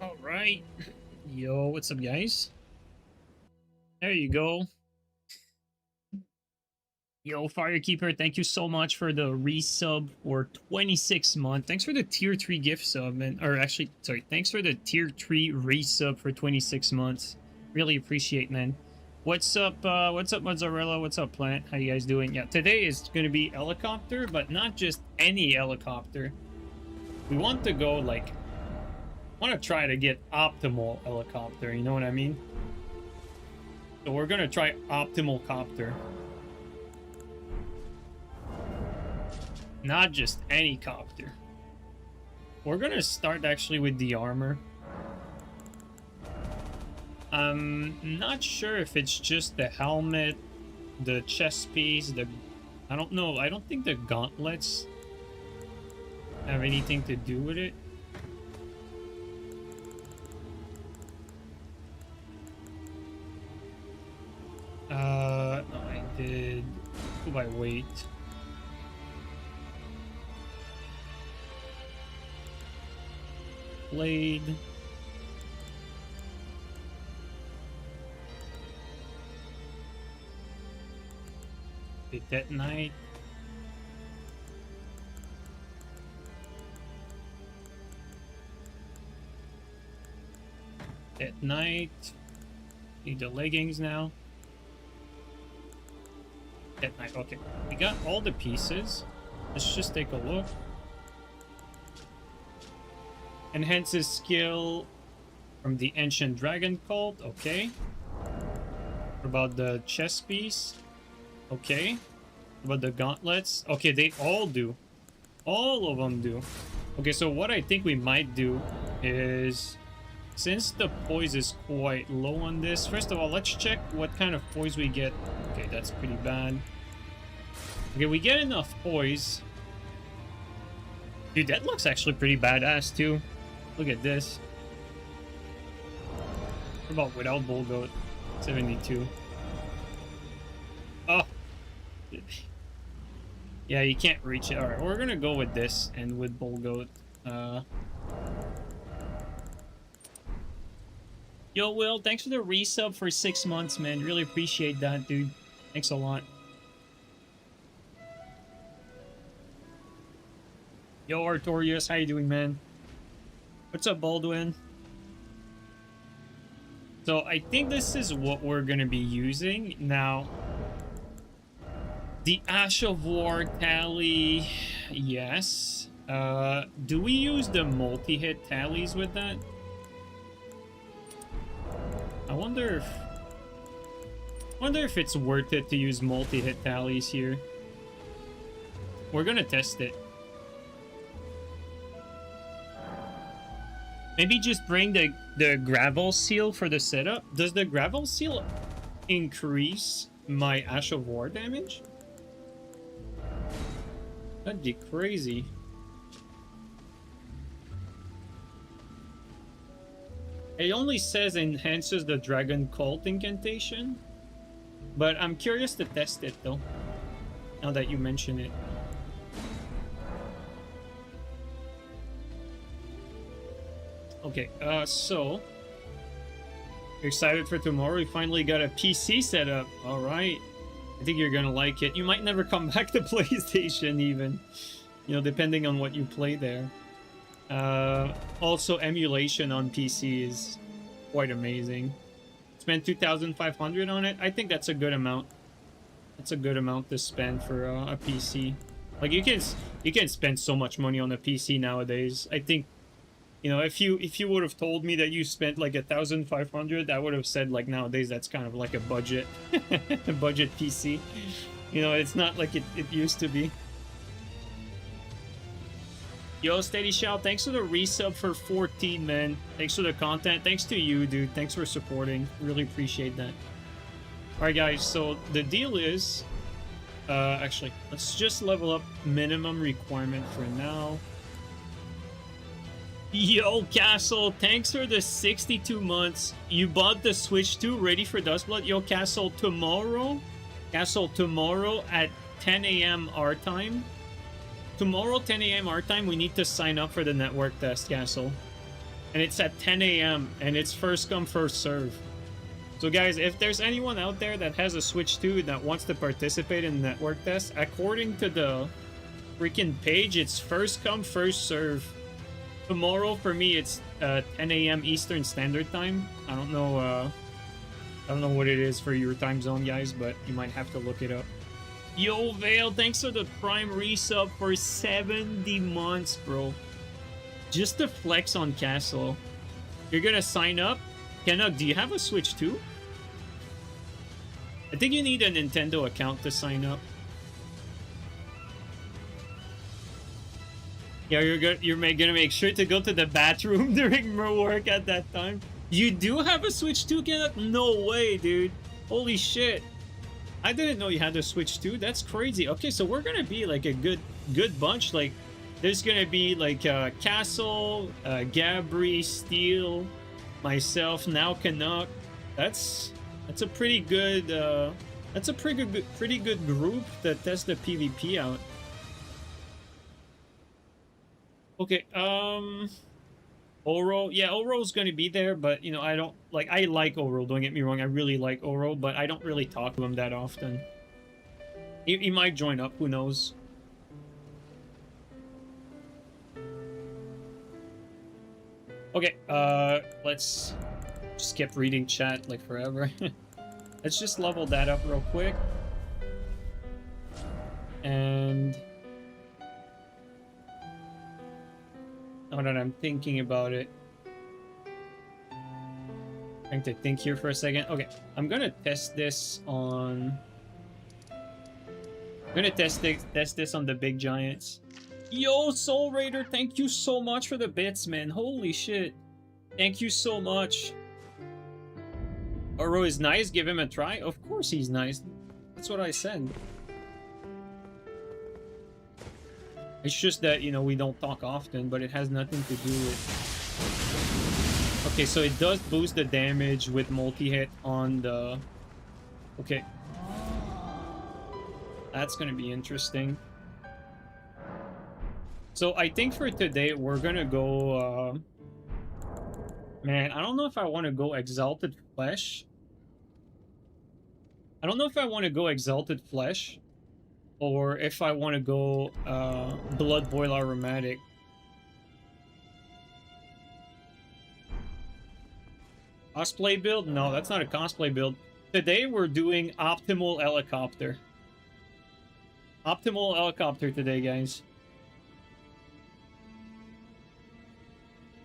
All right. Yo, what's up, guys? There you go. Yo, Firekeeper, thank you so much for the resub for 26 months. Thanks for the tier 3 gift sub, man. Or actually, sorry, thanks for the tier 3 resub for 26 months. Really appreciate, man. What's up, Mozzarella? What's up, Plant? How you guys doing? Yeah, today is going to be helicopter, but not just any helicopter. We want to go, like, want to try to get optimal helicopter, you know what I mean? So we're going to try optimal copter. Not just any copter. We're gonna start actually with the armor. I'm not sure if it's just the helmet, the chest piece, I don't know. I don't think the gauntlets have anything to do with it. No, I did. Who by weight? Blade. The detonite. Detonite. Need the leggings now. Detonite. Okay, we got all the pieces. Let's just take a look. Enhances skill from the ancient dragon cult. Okay. What about the chest piece? Okay. What about the gauntlets? Okay, they all do. All of them do. Okay, so what I think we might do is, since the poise is quite low on this, first of all, let's check what kind of poise we get. Okay, that's pretty bad. Okay, we get enough poise. Dude, that looks actually pretty badass too. Look at this. What about without Bull Goat? 72. Oh. Yeah, you can't reach it. Alright, we're gonna go with this and with Bull Goat. Yo, Will, thanks for the resub for 6 months, man. Really appreciate that, dude. Thanks a lot. Yo, Artorius, how you doing, man? What's up, Baldwin? So I think this is what we're going to be using. Now, the Ash of War tally, yes. Do we use the multi-hit tallies with that? I wonder if it's worth it to use multi-hit tallies here. We're going to test it. Maybe just bring the gravel seal for the setup. Does the gravel seal increase my Ash of War damage? That'd be crazy. It only says enhances the Dragon Cult incantation. But I'm curious to test it though, now that you mention it. Okay, so you're excited for tomorrow? We finally got a PC set up. All right, I think you're gonna like it. You might never come back to PlayStation even, you know, depending on what you play there. Also, emulation on PC is quite amazing. Spend 2,500 on it. I think that's a good amount. That's a good amount to spend for a PC. Like you can spend so much money on a PC nowadays. I think, you know, if you would have told me that you spent like 1,500, I would have said like nowadays that's kind of like a budget, a budget PC. You know, it's not like it used to be. Yo, Steady Shout, thanks for the resub for 14, man. Thanks for the content. Thanks to you, dude. Thanks for supporting. Really appreciate that. Alright, guys, so the deal is, actually, let's just level up minimum requirement for now. Yo, Castle, thanks for the 62 months. You bought the Switch 2, ready for Duskblood? Yo, Castle, tomorrow at 10 a.m. our time. Tomorrow, 10 a.m. our time, we need to sign up for the network test, Castle. and it's at 10 a.m. and it's first come, first serve. So guys, if there's anyone out there that has a Switch 2 that wants to participate in the network test, according to the freaking page, it's first come, first serve. Tomorrow for me it's 10 a.m. Eastern Standard Time. I don't know what it is for your time zone, guys, but you might have to look it up. Yo, Vale, thanks for the Prime resub for 70 months, bro. Just to flex on Castle. You're gonna sign up? Canuck, do you have a Switch 2? I think you need a Nintendo account to sign up. Yeah, you're gonna make sure to go to the bathroom during work at that time. You do have a Switch 2, Canuck? No way, dude. Holy shit. I didn't know you had a Switch 2. That's crazy. Okay, so we're gonna be like a good bunch. Like, there's gonna be like Castle, Gabri, Steel, myself, now Canuck. That's a pretty good pretty good group to test the PvP out. Okay, Oro, yeah, Oro's gonna be there, but you know, I like Oro, don't get me wrong, I really like Oro, but I don't really talk to him that often. He might join up, who knows. Okay, let's skip reading chat like forever. Let's just level that up real quick. And now that I'm thinking about it, trying to think here for a second. Okay, I'm gonna test this on. I'm gonna test this on the big giants. Yo, Soul Raider, thank you so much for the bits, man. Holy shit. Thank you so much. Oro is nice, give him a try. Of course he's nice. That's what I said. It's just that, you know, we don't talk often, but it has nothing to do with... Okay, so it does boost the damage with multi-hit on the... Okay. That's gonna be interesting. So I think for today, we're gonna go... Man, I don't know if I want to go Exalted Flesh. I don't know if I want to go Exalted Flesh. Or if I want to go Blood Boil Aromatic. Cosplay build? No, that's not a cosplay build. Today we're doing Optimal Helicopter. Optimal Helicopter today, guys.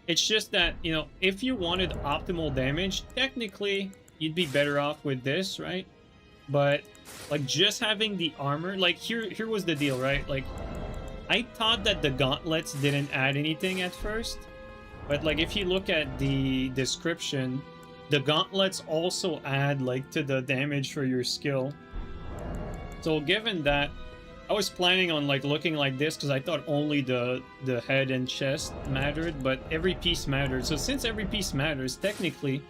It's just that, you know, if you wanted optimal damage, technically, you'd be better off with this, right? But, like, just having the armor... Like, here was the deal, right? Like, I thought that the gauntlets didn't add anything at first. But, like, if you look at the description, the gauntlets also add, like, to the damage for your skill. So, given that, I was planning on like looking like this because I thought only the head and chest mattered, but every piece mattered. So since every piece matters, technically,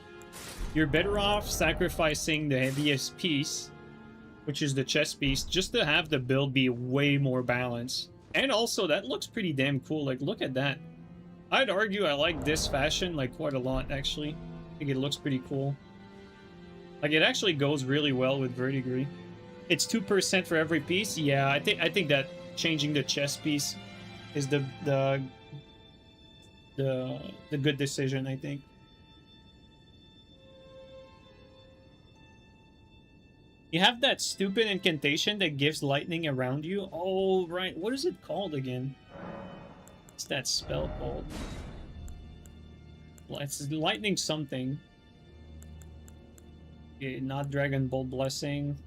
you're better off sacrificing the heaviest piece, which is the chest piece, just to have the build be way more balanced. And also, that looks pretty damn cool. Like, look at that. I'd argue I like this fashion like quite a lot, actually. I think it looks pretty cool. Like, it actually goes really well with Verdigris. It's 2% for every piece. Yeah, I think that changing the chest piece is the good decision, I think. You have that stupid incantation that gives lightning around you. Oh, right. What is it called again? What's that spell called? It's lightning something. Okay, not Dragon Bolt Blessing.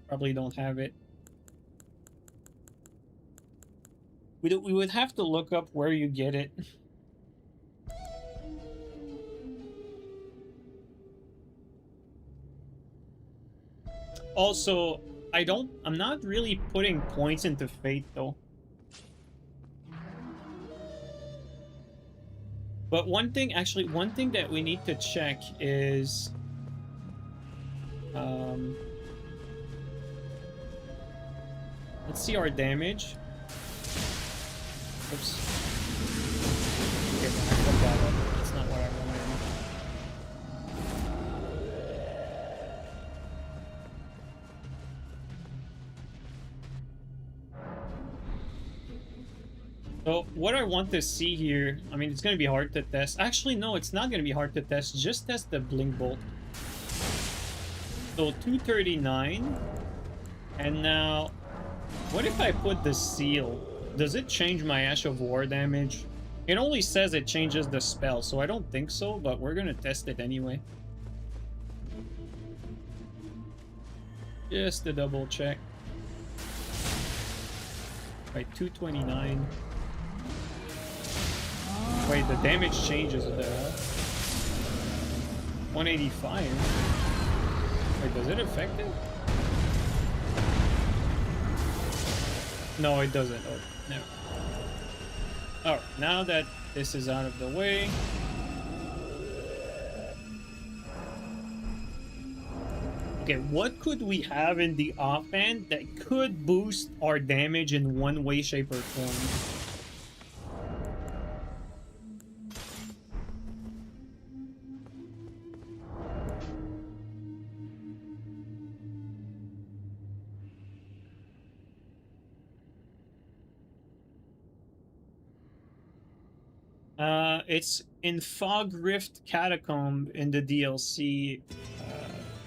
Probably don't have it. We would have to look up where you get it. Also, I'm not really putting points into Fate though. But one thing that we need to check is let's see our damage. Oops. Okay, I fucked that up. Let's So what I want to see here, I mean, it's going to be hard to test. Actually, no, it's not going to be hard to test. Just test the blink bolt. So 239. And now, what if I put the seal? Does it change my Ash of War damage? It only says it changes the spell, so I don't think so, but we're going to test it anyway. Just to double check. Right, 229. Wait, the damage changes there. 185. Wait, does it affect it? No, it doesn't. Oh, no. Alright, now that this is out of the way. Okay, what could we have in the offhand that could boost our damage in one way, shape, or form? It's in Fog Rift Catacomb in the DLC.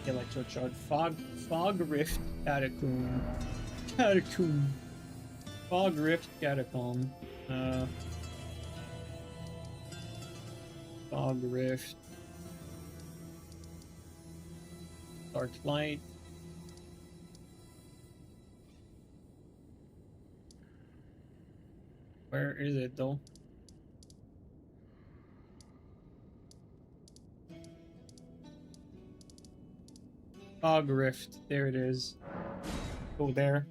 Electro Charge. Fog Rift Catacomb. Fog Rift Catacomb. Fog Rift. Dark Light. Where is it though? Fog Rift. There it is. Go there.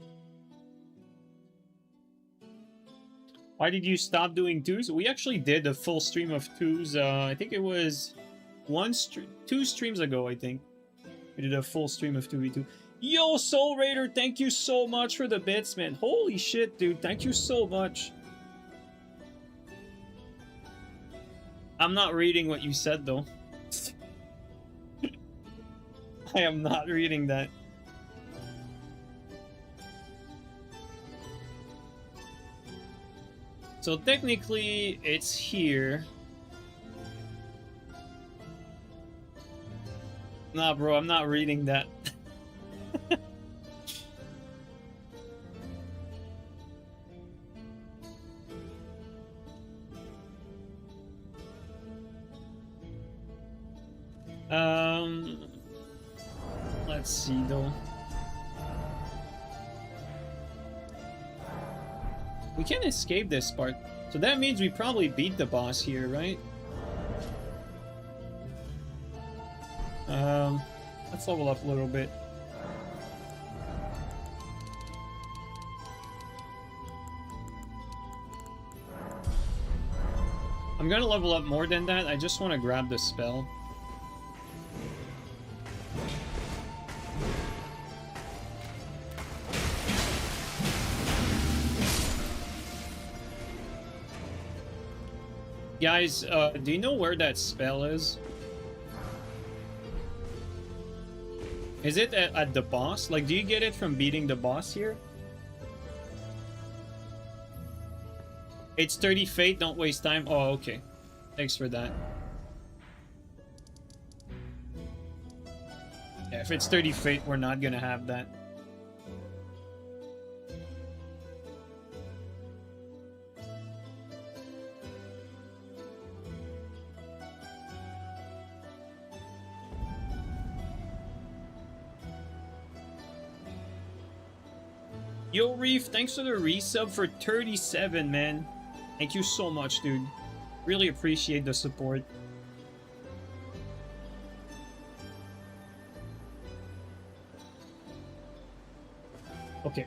Why did you stop doing twos? We actually did a full stream of twos. I think it was two streams ago, I think. We did a full stream of 2v2. Yo, Soul Raider, thank you so much for the bits, man. Holy shit, dude. Thank you so much. I'm not reading what you said, though. I am not reading that. So technically, it's here. Nah, bro, I'm not reading that. Let's see though. We can't escape this part. So that means we probably beat the boss here, right? Let's level up a little bit. I'm gonna level up more than that. I just want to grab the spell. Guys, do you know where that spell is? Is it at the boss? Like, do you get it from beating the boss here? It's 30 Fate, don't waste time. Oh, okay. Thanks for that. Yeah, if it's 30 Fate, we're not gonna have that. Yo, Reef, thanks for the resub for 37, man. Thank you so much, dude. Really appreciate the support. Okay.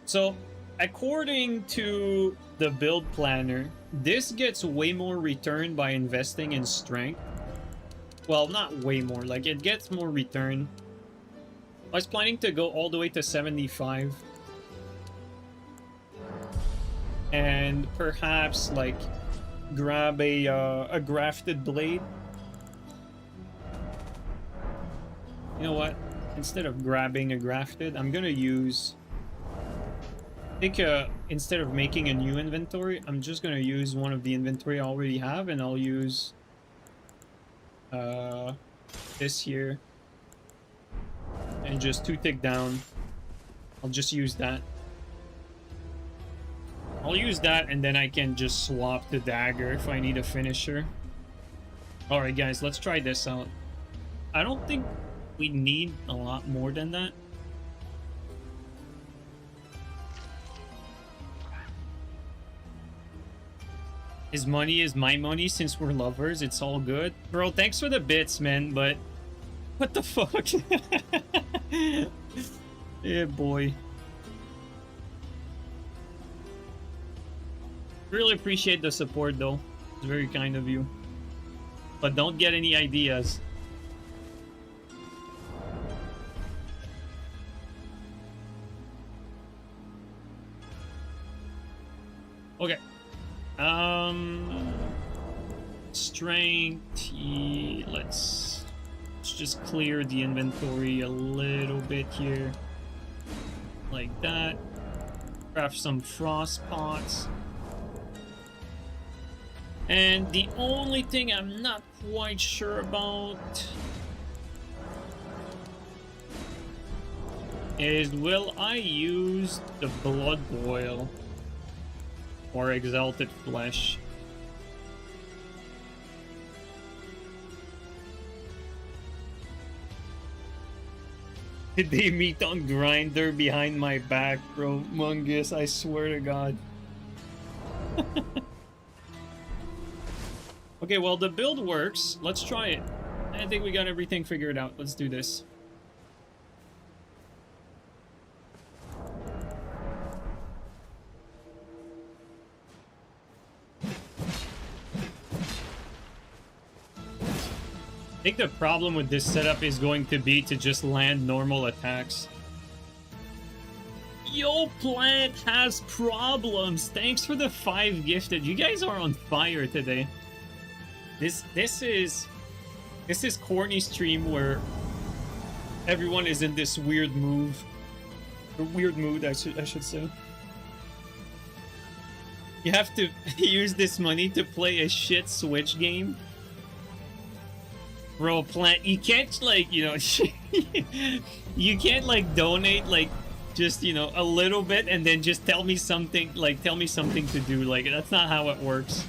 So, according to the build planner, this gets way more return by investing in strength. Well, not way more, like it gets more return. I was planning to go all the way to 75. And perhaps, like, grab a grafted blade. You know what? Instead of grabbing a grafted, I'm gonna use I think instead of making a new inventory, I'm just gonna use one of the inventory I already have, and I'll use this here, and just 2 tick down. I'll just use that. I'll use that, and then I can just swap the dagger if I need a finisher. Alright guys, let's try this out. I don't think we need a lot more than that. His money is my money since we're lovers. It's all good. Bro, thanks for the bits, man, but... What the fuck? Yeah, boy. Really appreciate the support, though. It's very kind of you. But don't get any ideas. Okay. Strength. Let's just clear the inventory a little bit here. Like that. Craft some frost pots. And the only thing I'm not quite sure about is, will I use the blood boil or exalted flesh? Did they meet on Grinder behind my back, bro? Mungus, I swear to God. Okay, well, the build works. Let's try it. I think we got everything figured out. Let's do this. I think the problem with this setup is going to be to just land normal attacks. Yo, Plant has problems. Thanks for the 5 gifted. You guys are on fire today. This is corny stream where everyone is in this weird mood, I should say. You have to use this money to play a shit Switch game. Bro, Plant, you can't, like, you know, you can't, like, donate, like, just, you know, a little bit and then just tell me something, like, tell me something to do. Like, that's not how it works.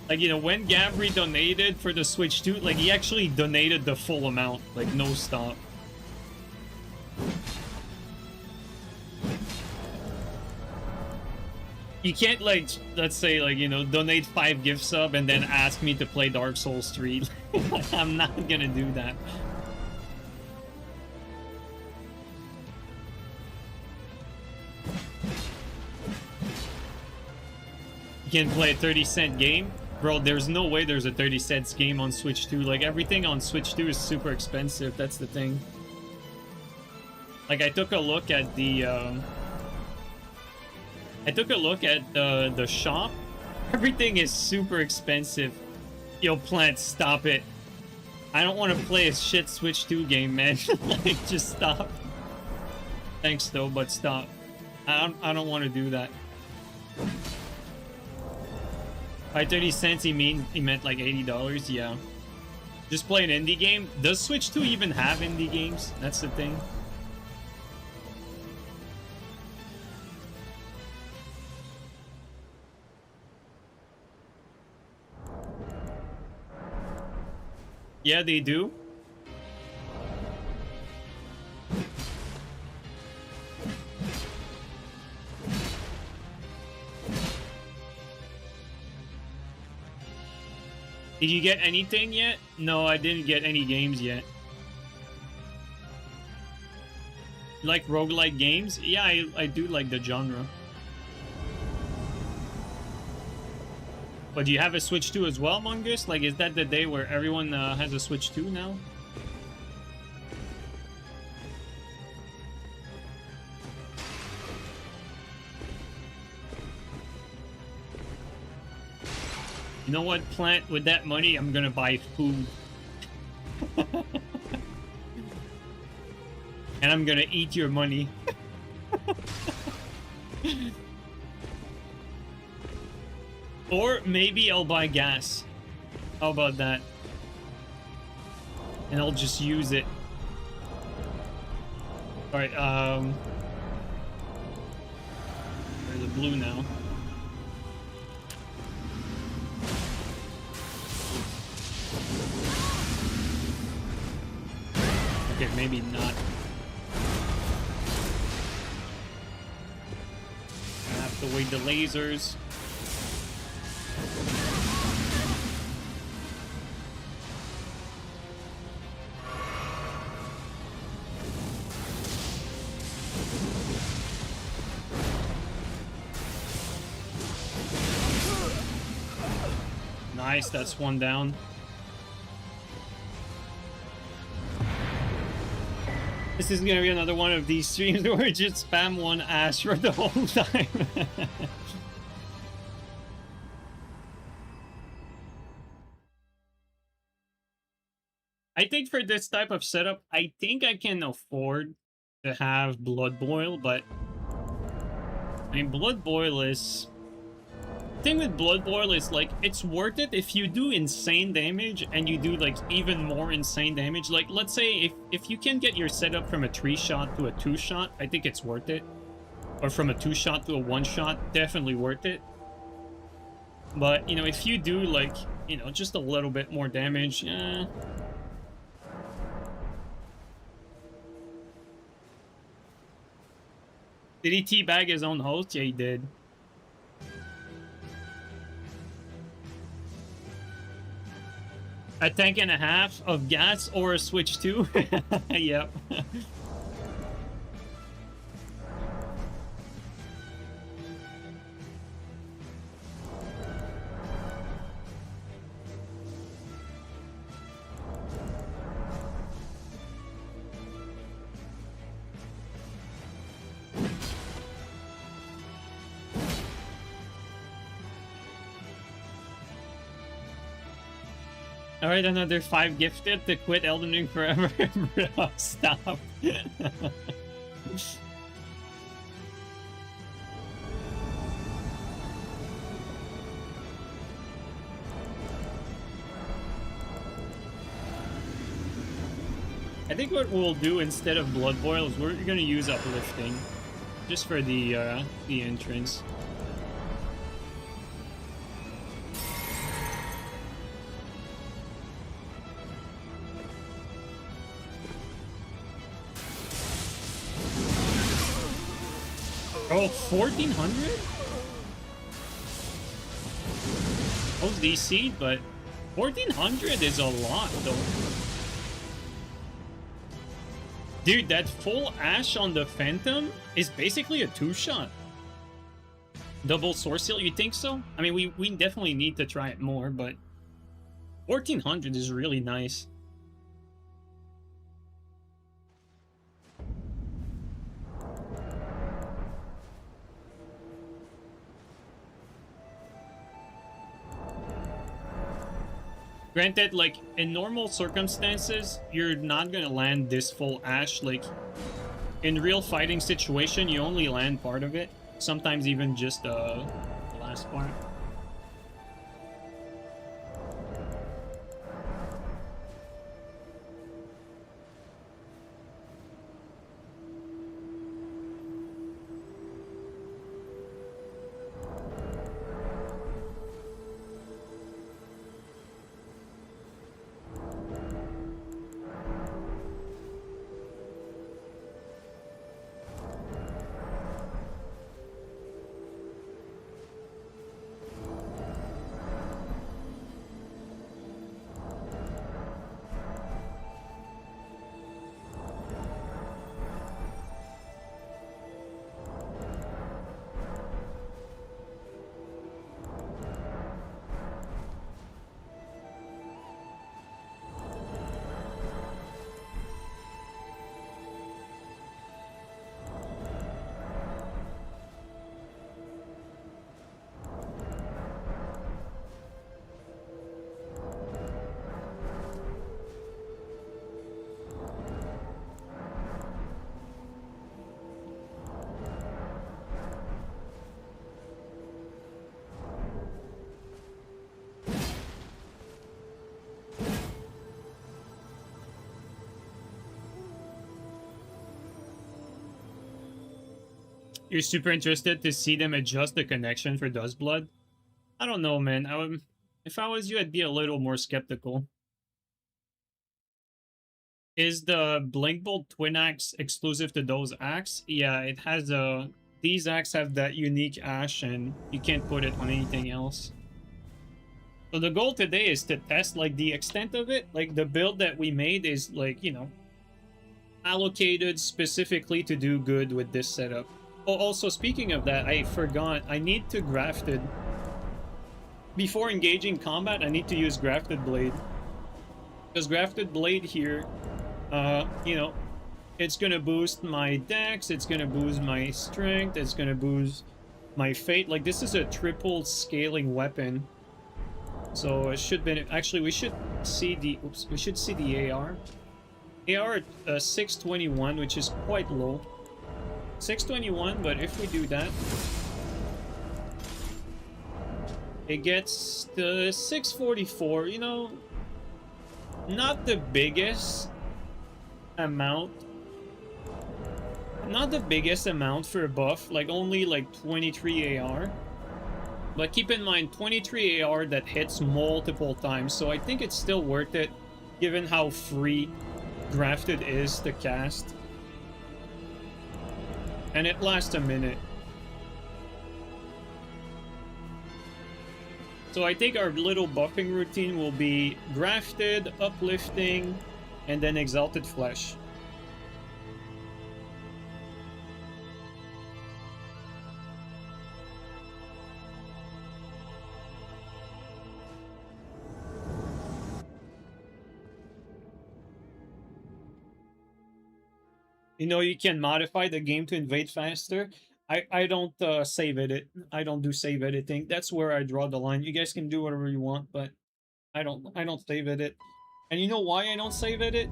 Like, you know, when Gabri donated for the Switch 2, like, he actually donated the full amount, like, no stop. You can't, like, let's say, like, you know, donate 5 gift sub and then ask me to play Dark Souls 3. I'm not gonna do that. You can play a 30-cent game? Bro, there's no way there's a 30 cents game on Switch 2. Like, everything on Switch 2 is super expensive. That's the thing. Like, I took a look at the, the shop. Everything is super expensive. Yo, Plant, stop it. I don't want to play a shit Switch 2 game, man. Like, just stop. Thanks, though, but stop. I don't want to do that. By 30 cents, he meant like $80. Yeah. Just play an indie game. Does Switch 2 even have indie games? That's the thing. Yeah, they do. Did you get anything yet? No, I didn't get any games yet. You like roguelike games? Yeah, I do like the genre. But do you have a Switch 2 as well, Mungus? Like, is that the day where everyone has a Switch 2 now? You know what, Plant? With that money, I'm gonna buy food. And I'm gonna eat your money. Or maybe I'll buy gas. How about that? And I'll just use it. Alright, there's a blue now. Okay, maybe not. I have to wait the lasers. Nice, that's one down. This is gonna be another one of these streams where we just spam one Ash for the whole time. I think for this type of setup, I think I can afford to have Blood Boil, but I mean, Blood Boil is... The thing with Blood Boil is, like, it's worth it if you do insane damage and you do, like, even more insane damage. Like, let's say if you can get your setup from a 3-shot to a 2-shot, I think it's worth it. Or from a 2-shot to a 1-shot, definitely worth it. But, you know, if you do, like, you know, just a little bit more damage, Did he teabag his own host? Yeah, he did. A tank and a half of gas or a switch 2? Yep. Alright, another 5 gifted to quit Elden Ring forever. Bro, stop. I think what we'll do instead of Blood Boil is we're gonna use Uplifting. Just for the entrance. Oh, 1400? Oh, DC, but 1400 is a lot, though. Dude, that full Ash on the Phantom is basically a 2-shot. Double Source Seal, you think so? I mean, we definitely need to try it more, but 1400 is really nice. Granted, like, in normal circumstances, you're not gonna land this full Ash. Like, in real fighting situation, you only land part of it. Sometimes even just the last part. You're super interested to see them adjust the connection for Duskblood? I don't know, man. If I was you, I'd be a little more skeptical. Is the Blink Bolt Twin Axe exclusive to those axe? Yeah, it has a... These axe have that unique ash, and you can't put it on anything else. So the goal today is to test, like, the extent of it. Like, the build that we made is, like, you know, allocated specifically to do good with this setup. Oh, also, speaking of that, I forgot. I need to grafted. Before engaging combat, I need to use Grafted Blade. Because Grafted Blade here, you know, it's gonna boost my dex, it's gonna boost my strength, it's gonna boost my fate. Like, this is a triple scaling weapon. So it should be... Actually, we should see the... Oops, we should see the AR. AR at 621, which is quite low. 621, but if we do that, it gets the 644, you know, not the biggest amount. Not the biggest amount for a buff, like only like 23 AR. But keep in mind, 23 AR that hits multiple times, so I think it's still worth it, given how free Grafted is to cast. And it lasts a minute. So I think our little buffing routine will be Grafted, Uplifting, and then Exalted Flesh. You know, you can modify the game to invade faster. I don't save edit. I don't do save editing. That's where I draw the line. You guys can do whatever you want, but I don't save edit. And you know why I don't save edit?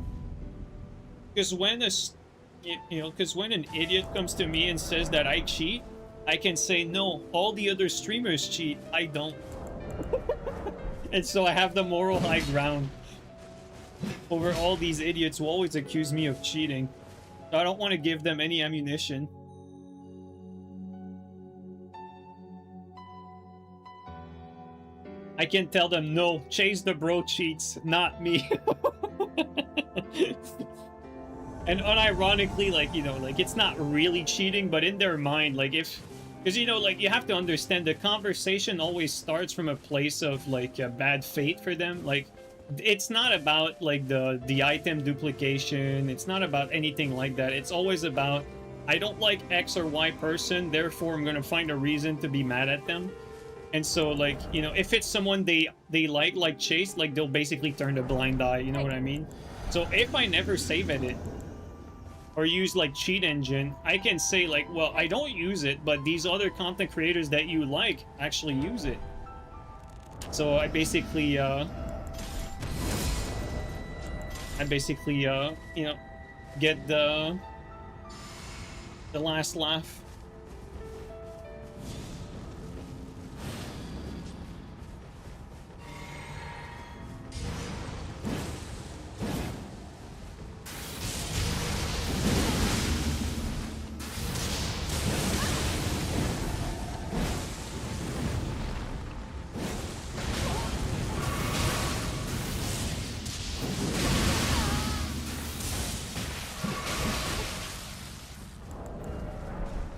Because when when an idiot comes to me and says that I cheat, I can say no, all the other streamers cheat, I don't. And so I have the moral high ground over all these idiots who always accuse me of cheating. So I don't want to give them any ammunition. I can tell them, no, Chase the bro cheats, not me. And unironically, like, you know, like, it's not really cheating, but in their mind, like, if... Because, you know, like, you have to understand, the conversation always starts from a place of, like, a bad fate for them. Like, it's not about, like, the item duplication. It's not about anything like that. It's always about, I don't like X or Y person, therefore I'm gonna find a reason to be mad at them. And so, like, you know, if it's someone they like Chase, like, they'll basically turn a blind eye, you know what I mean? So if I never save edit or use, like, cheat engine, I can say, like, well, I don't use it, but these other content creators that you like actually use it. So I basically, you know, get the last laugh.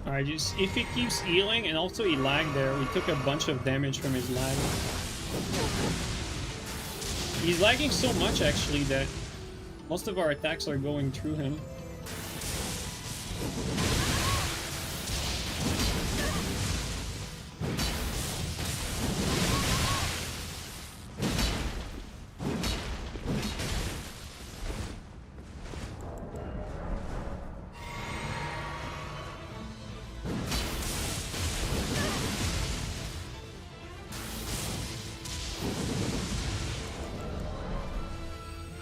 Alright, just if he keeps healing, and also he lagged there, we took a bunch of damage from his lag. He's lagging so much actually that most of our attacks are going through him.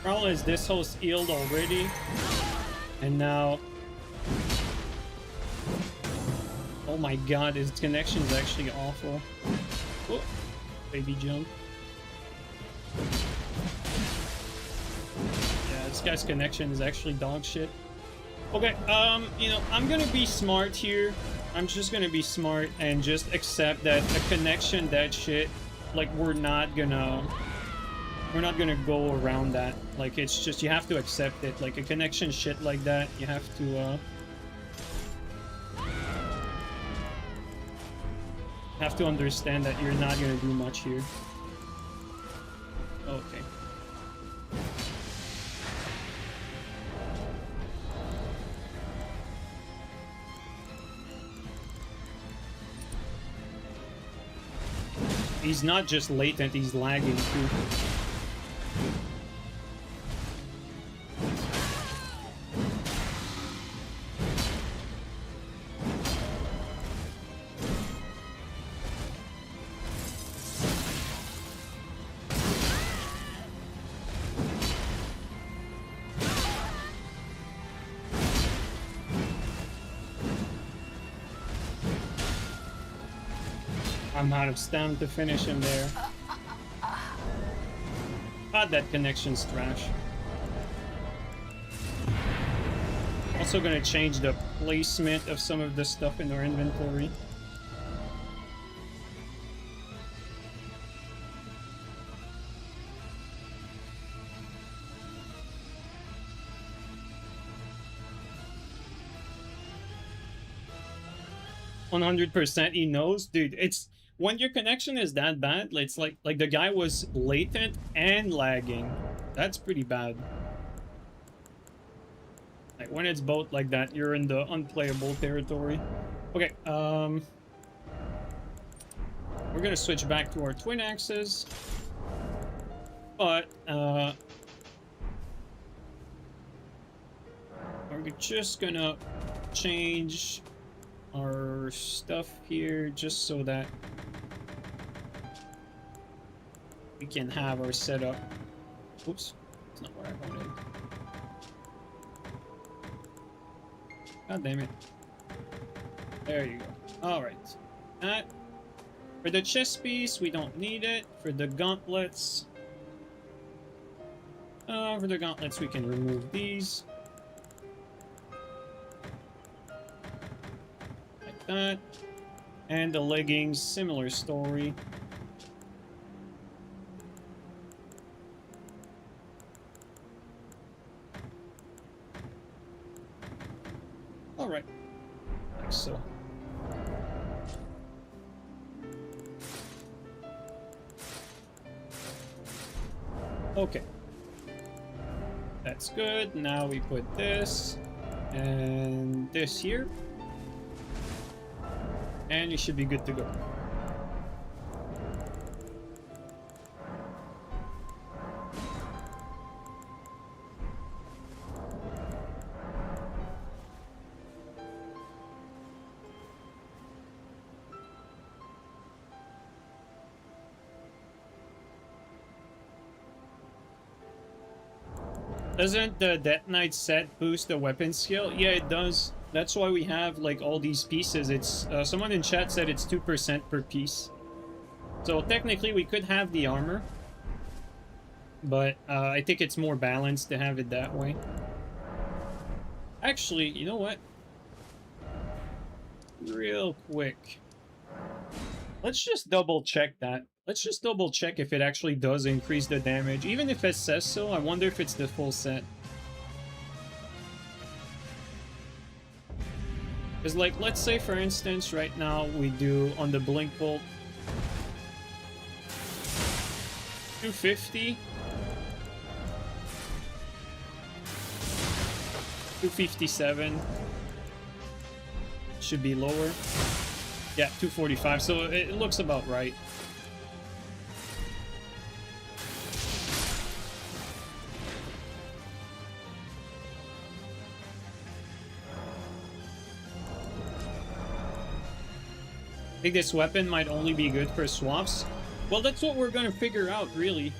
Problem is, this host healed already, and now, oh my god, his connection is actually awful. Oh, baby jump. Yeah, this guy's connection is actually dog shit. Okay, you know, I'm gonna be smart here. I'm just gonna be smart and just accept that a connection, that shit, like, we're not gonna go around that. Like, it's just, you have to accept it. Like, a connection shit like that, you have to understand that you're not gonna do much here. Okay. He's not just latent, he's lagging too. I'm out of stamina to finish him there. God, that connection's trash. Also gonna change the placement of some of the stuff in our inventory. %, he knows, dude. It's when your connection is that bad, it's like the guy was latent and lagging. That's pretty bad. Like, when it's both like that, you're in the unplayable territory. Okay, we're gonna switch back to our twin axes, but we're just gonna change our stuff here just so that we can have our setup. Oops, that's not what I wanted. God damn it. There you go. Alright. That. For the chest piece, we don't need it. For the gauntlets... for the gauntlets, we can remove these. Like that. And the leggings, similar story. Alright. Like so. Okay. That's good. Now we put this and this here. And you should be good to go. Doesn't the Death Knight set boost the weapon skill? Yeah, it does. That's why we have, like, all these pieces. It's someone in chat said it's 2% per piece. So technically we could have the armor, but I think it's more balanced to have it that way. Actually, you know what? Real quick. Let's just double check that. Let's just double check if it actually does increase the damage. Even if it says so, I wonder if it's the full set. Because, like, let's say, for instance, right now we do on the Blink Bolt 250. 257. Should be lower. Yeah, 245. So it looks about right. I think this weapon might only be good for swaps. Well, that's what we're gonna figure out, really.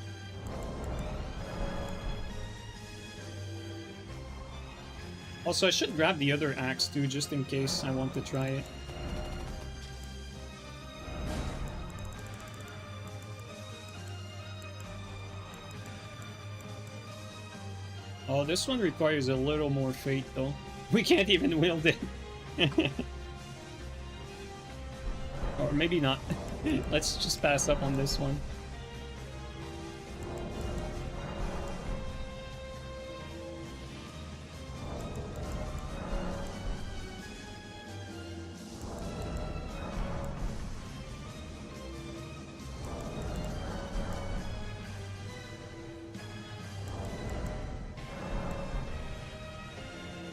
Also, I should grab the other axe too, just in case I want to try it. Oh, this one requires a little more fate, though. We can't even wield it. Or maybe not. Let's just pass up on this one.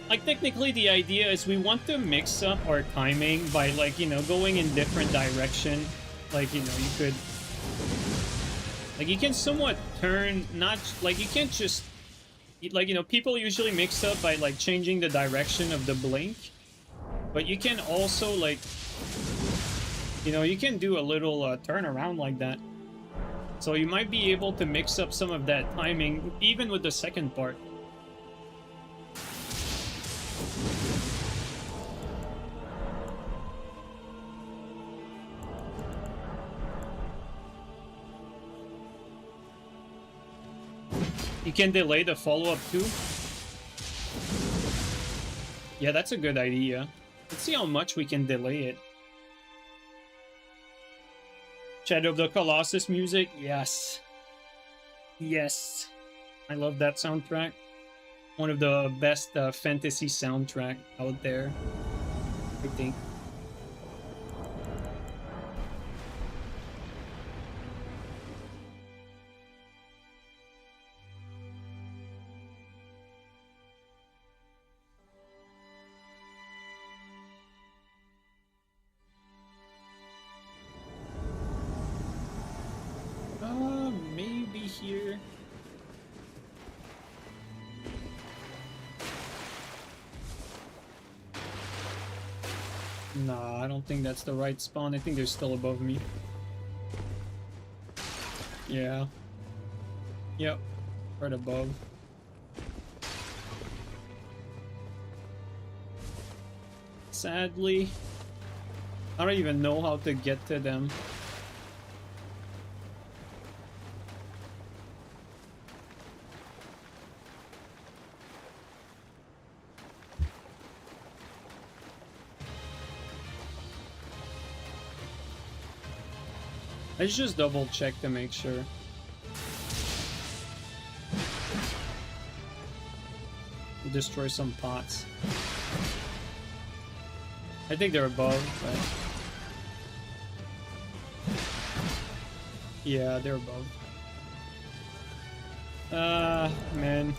Like, technically, the idea is we want to mix up our timing by, like, you know, going in different direction. Like, you know, you could... Like, you can somewhat turn, not... Like, you can't just... Like, you know, people usually mix up by, like, changing the direction of the blink. But you can also, like... You know, you can do a little turn around like that. So you might be able to mix up some of that timing, even with the second part. You can delay the follow-up too. Yeah, that's a good idea. Let's see how much we can delay it. Shadow of the Colossus music, yes. Yes. I love that soundtrack. One of the best fantasy soundtrack out there, I think. Maybe here. Nah, I don't think that's the right spawn. I think they're still above me. Yeah. Yep. Right above. Sadly, I don't even know how to get to them. Let's just double check to make sure. Destroy some pots. I think they're above, but... Yeah, they're above. Man.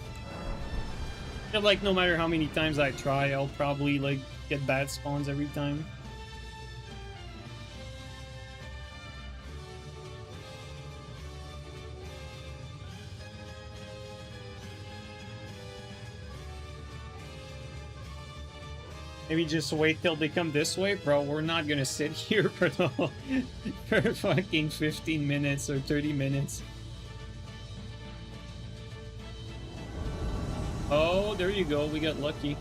I feel like no matter how many times I try, I'll probably, like, get bad spawns every time. Maybe just wait till they come this way? Bro, we're not gonna sit here for fucking 15 minutes or 30 minutes. Oh, there you go. We got lucky.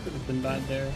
Could have been bad there.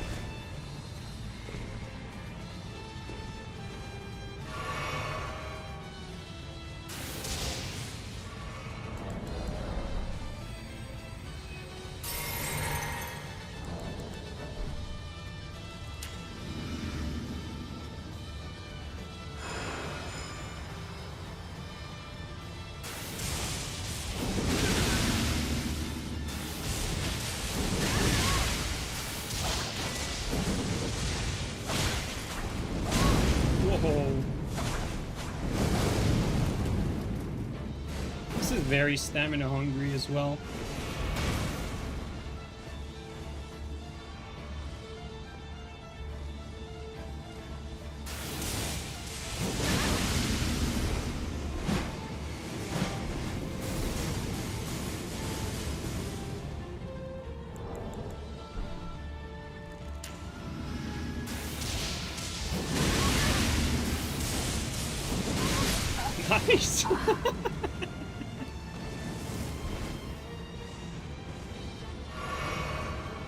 This is very stamina hungry as well. Nice.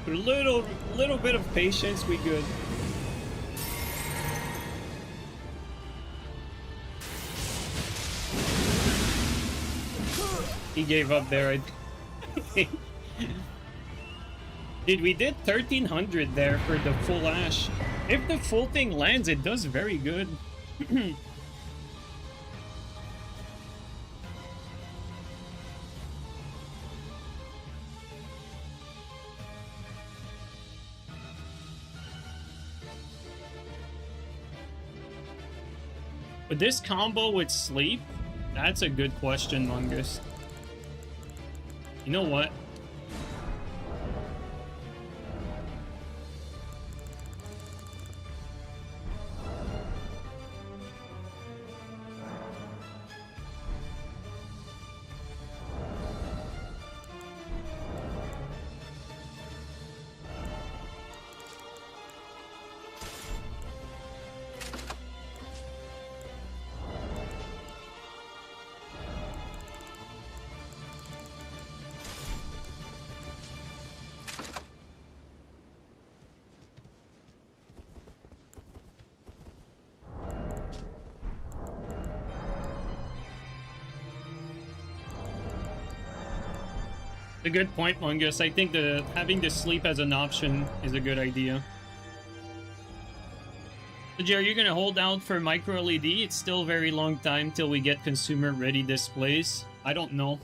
A little bit of patience, we good. He gave up there, I think. Dude, we did 1300 there for the full Ash. If the full thing lands, it does very good. But this combo with sleep, that's a good question, Mungus. You know what? A good point, Mungus. I think having the sleep as an option is a good idea. So, Jerry, you're gonna hold out for micro LED? It's still a very long time till we get consumer-ready displays. I don't know.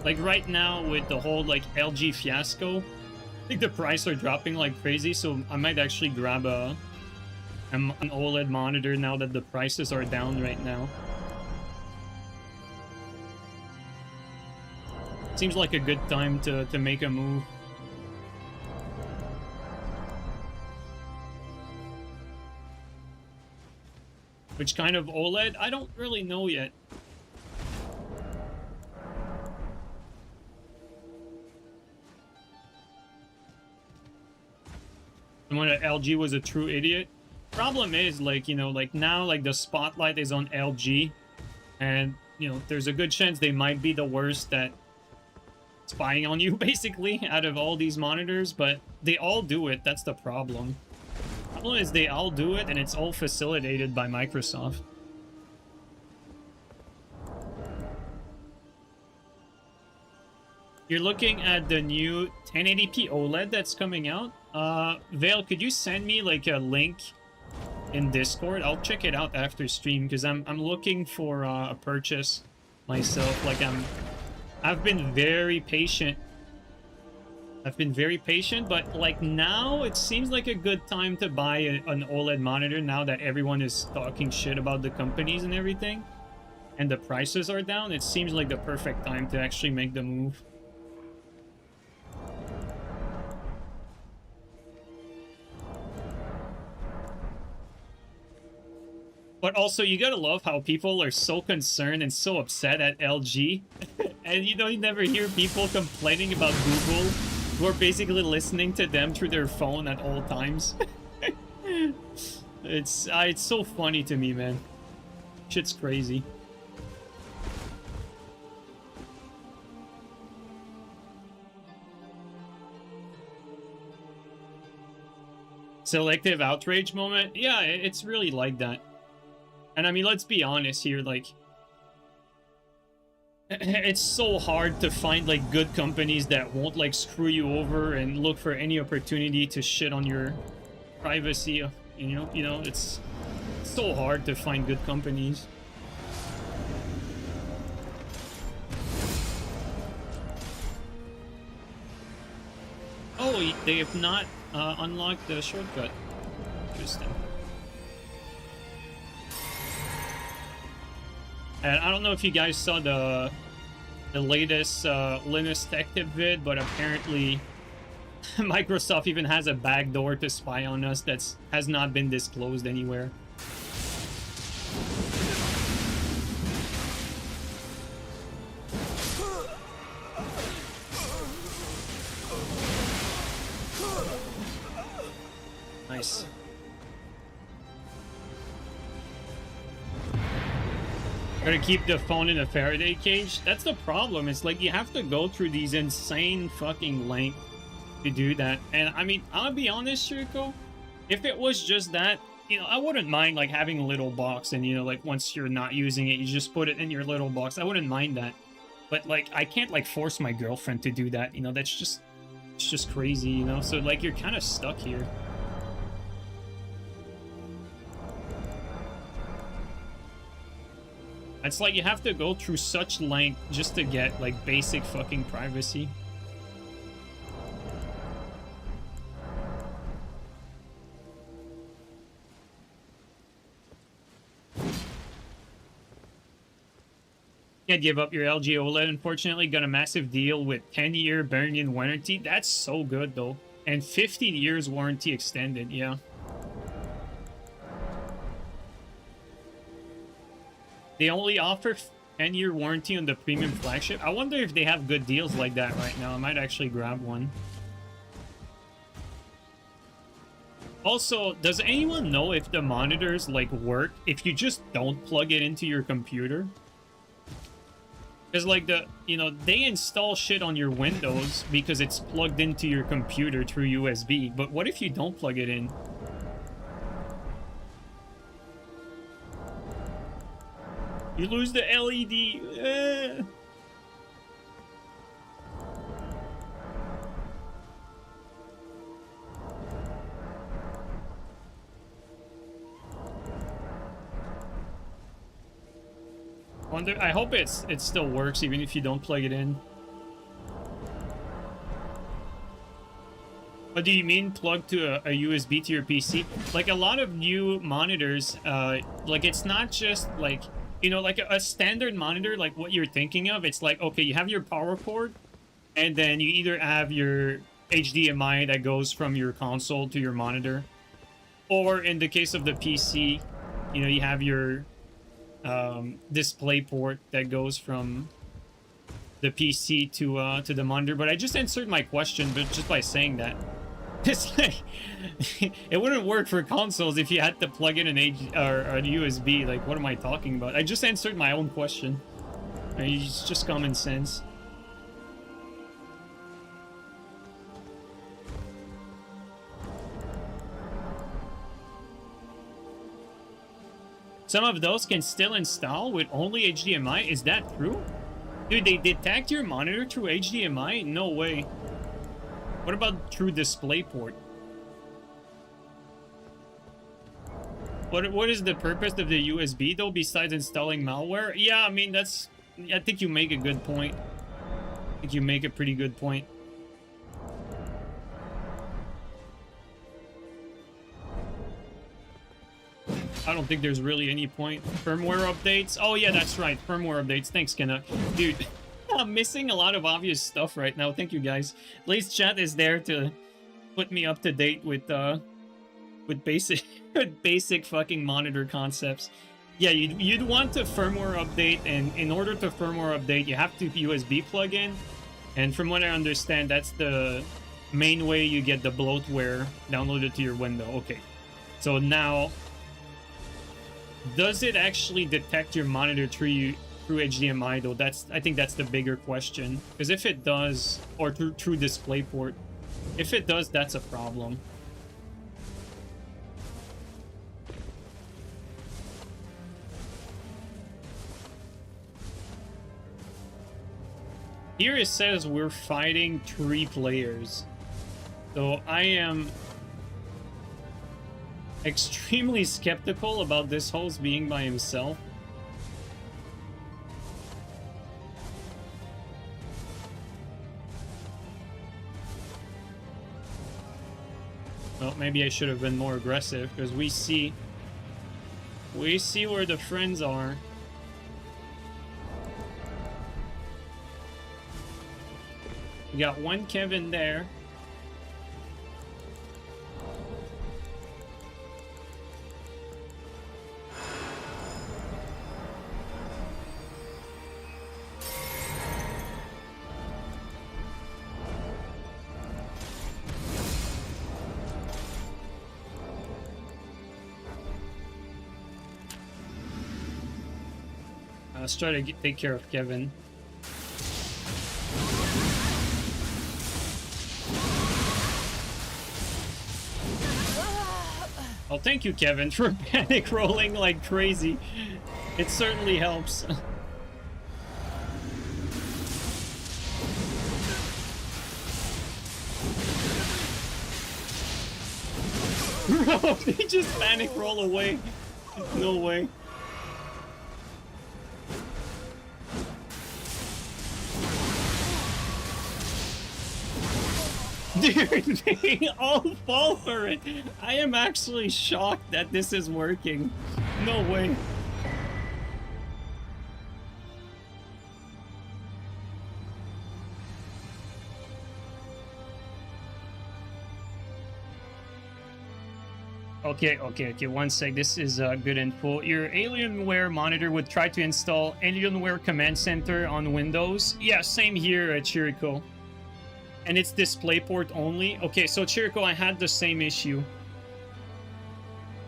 Like right now, with the whole like LG fiasco, I think the prices are dropping like crazy. So I might actually grab an OLED monitor now that the prices are down right now. Seems like a good time to make a move. Which kind of OLED? I don't really know yet. Someone at LG was a true idiot. Problem is, like, you know, like now, like the spotlight is on LG. And, you know, there's a good chance they might be the worst at spying on you, basically, out of all these monitors, but they all do it. That's the problem. The problem is they all do it, and it's all facilitated by Microsoft. You're looking at the new 1080p OLED that's coming out? Vale, could you send me, like, a link in Discord? I'll check it out after stream, because I'm looking for a purchase myself. Like, I've been very patient. But like now it seems like a good time to buy an OLED monitor now that everyone is talking shit about the companies and everything. And the prices are down. It seems like the perfect time to actually make the move. But also, you gotta love how people are so concerned and so upset at LG. And you never hear people complaining about Google, who are basically listening to them through their phone at all times. It's so funny to me, man. Shit's crazy. Selective outrage moment? Yeah, it's really like that. And I mean, let's be honest here, like, it's so hard to find, like, good companies that won't, like, screw you over and look for any opportunity to shit on your privacy, you know, it's so hard to find good companies. Oh, they have not unlocked the shortcut. Interesting. And I don't know if you guys saw the latest Linus Tech Tip vid, but apparently Microsoft even has a backdoor to spy on us that has not been disclosed anywhere. Nice. Gotta keep the phone in a Faraday cage. That's the problem. It's like you have to go through these insane fucking lengths to do that. And I mean, I'll be honest, Shiriko, if it was just that, you know, I wouldn't mind like having a little box and, you know, like once you're not using it, you just put it in your little box. I wouldn't mind that. But like, I can't like force my girlfriend to do that. You know, that's just, it's just crazy, you know? So like, you're kind of stuck here. It's like you have to go through such length just to get like basic fucking privacy. Can't give up your LG OLED, unfortunately. Got a massive deal with 10-year Barian warranty. That's so good though. And 15 years warranty extended, yeah. They only offer 10-year warranty on the premium flagship. I wonder if they have good deals like that right now. I might actually grab one. Also, does anyone know if the monitors like work if you just don't plug it into your computer? Because like you know, they install shit on your Windows because it's plugged into your computer through USB. But what if you don't plug it in? You lose the LED. Wonder. I hope it still works even if you don't plug it in. What do you mean plug to a USB to your PC? Like a lot of new monitors, like it's not just like, you know, like a standard monitor, like what you're thinking of. It's like, okay, you have your power cord, and then you either have your HDMI that goes from your console to your monitor, or in the case of the PC, you know, you have your display port that goes from the PC to the monitor. But I just answered my question, but just by saying that. It's like, it wouldn't work for consoles if you had to plug in an a USB. Like, what am I talking about? I just answered my own question. I mean, it's just common sense. Some of those can still install with only HDMI. Is that true? Dude, they detect your monitor through HDMI? No way. What about through DisplayPort? What is the purpose of the USB though, besides installing malware? Yeah, I mean, that's... I think you make a good point. I think you make a pretty good point. I don't think there's really any point. Firmware updates? Oh yeah, that's right. Firmware updates. Thanks, Kenna. Dude, I'm missing a lot of obvious stuff right now. Thank you, guys. Blaze Chat is there to put me up to date with basic basic fucking monitor concepts. Yeah, you'd want to firmware update, and in order to firmware update, you have to USB plug in. And from what I understand, that's the main way you get the bloatware downloaded to your window. Okay, so now, does it actually detect your monitor through HDMI though? I think that's the bigger question. Because if it does, or through DisplayPort, if it does, that's a problem. Here it says we're fighting 3 players. So I am extremely skeptical about this host being by himself. Well, maybe I should have been more aggressive, because we see where the friends are. We got one Kevin there. Let's try to take care of Kevin. Oh, thank you, Kevin, for panic rolling like crazy. It certainly helps. Bro, they just panic roll away. No way. Dude, they all fall for it. I am actually shocked that this is working. No way. Okay, one sec. This is good info. Your Alienware monitor would try to install Alienware Command Center on Windows. Yeah, same here at Chirico. And it's DisplayPort only. Okay, so Chirico, I had the same issue.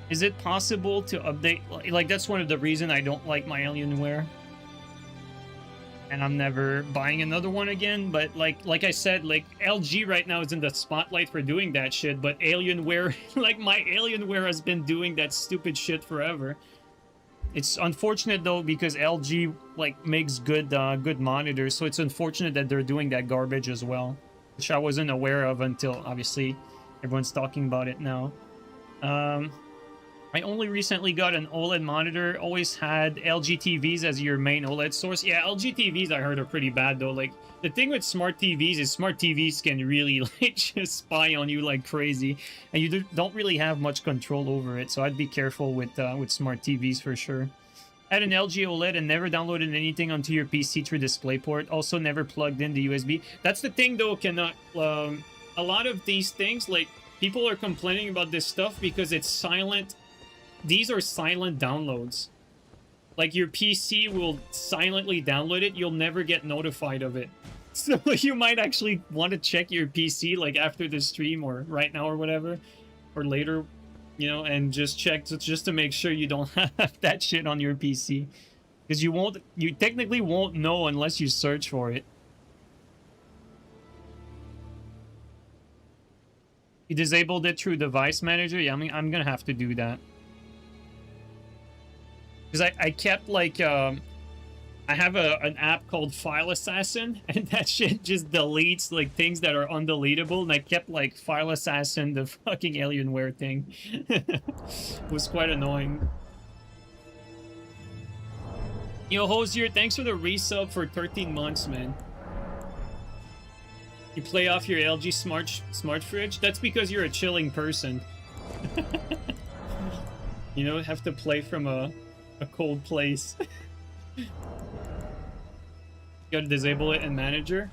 Is it possible to update? Like, that's one of the reasons I don't like my Alienware. And I'm never buying another one again. But like I said, like LG right now is in the spotlight for doing that shit. But Alienware, like my Alienware has been doing that stupid shit forever. It's unfortunate though because LG like makes good monitors. So it's unfortunate that they're doing that garbage as well, which I wasn't aware of until obviously everyone's talking about it now. I only recently got an OLED monitor. Always had LG TVs as your main OLED source. Yeah, LG TVs I heard are pretty bad though. Like the thing with smart TVs is smart TVs can really like just spy on you like crazy, and you don't really have much control over it. So I'd be careful with smart TVs for sure. I had an LG OLED and never downloaded anything onto your PC through DisplayPort. Also never plugged in the USB. That's the thing though, cannot a lot of these things, like people are complaining about this stuff because it's silent. These are silent downloads. Like your PC will silently download it. You'll never get notified of it. So you might actually want to check your PC like after the stream or right now or whatever, or later, you know, and just check just to make sure you don't have that shit on your PC, because you technically won't know unless you search for it. You disabled it through device manager. Yeah, I mean, I'm gonna have to do that. Because I kept like I have an app called File Assassin, and that shit just deletes like things that are undeletable, and I kept like File Assassin, the fucking Alienware thing. It was quite annoying. Yo, Hosier, thanks for the resub for 13 months, man. You play off your LG smart fridge? That's because you're a chilling person. You know, have to play from a cold place. Gotta disable it in manager.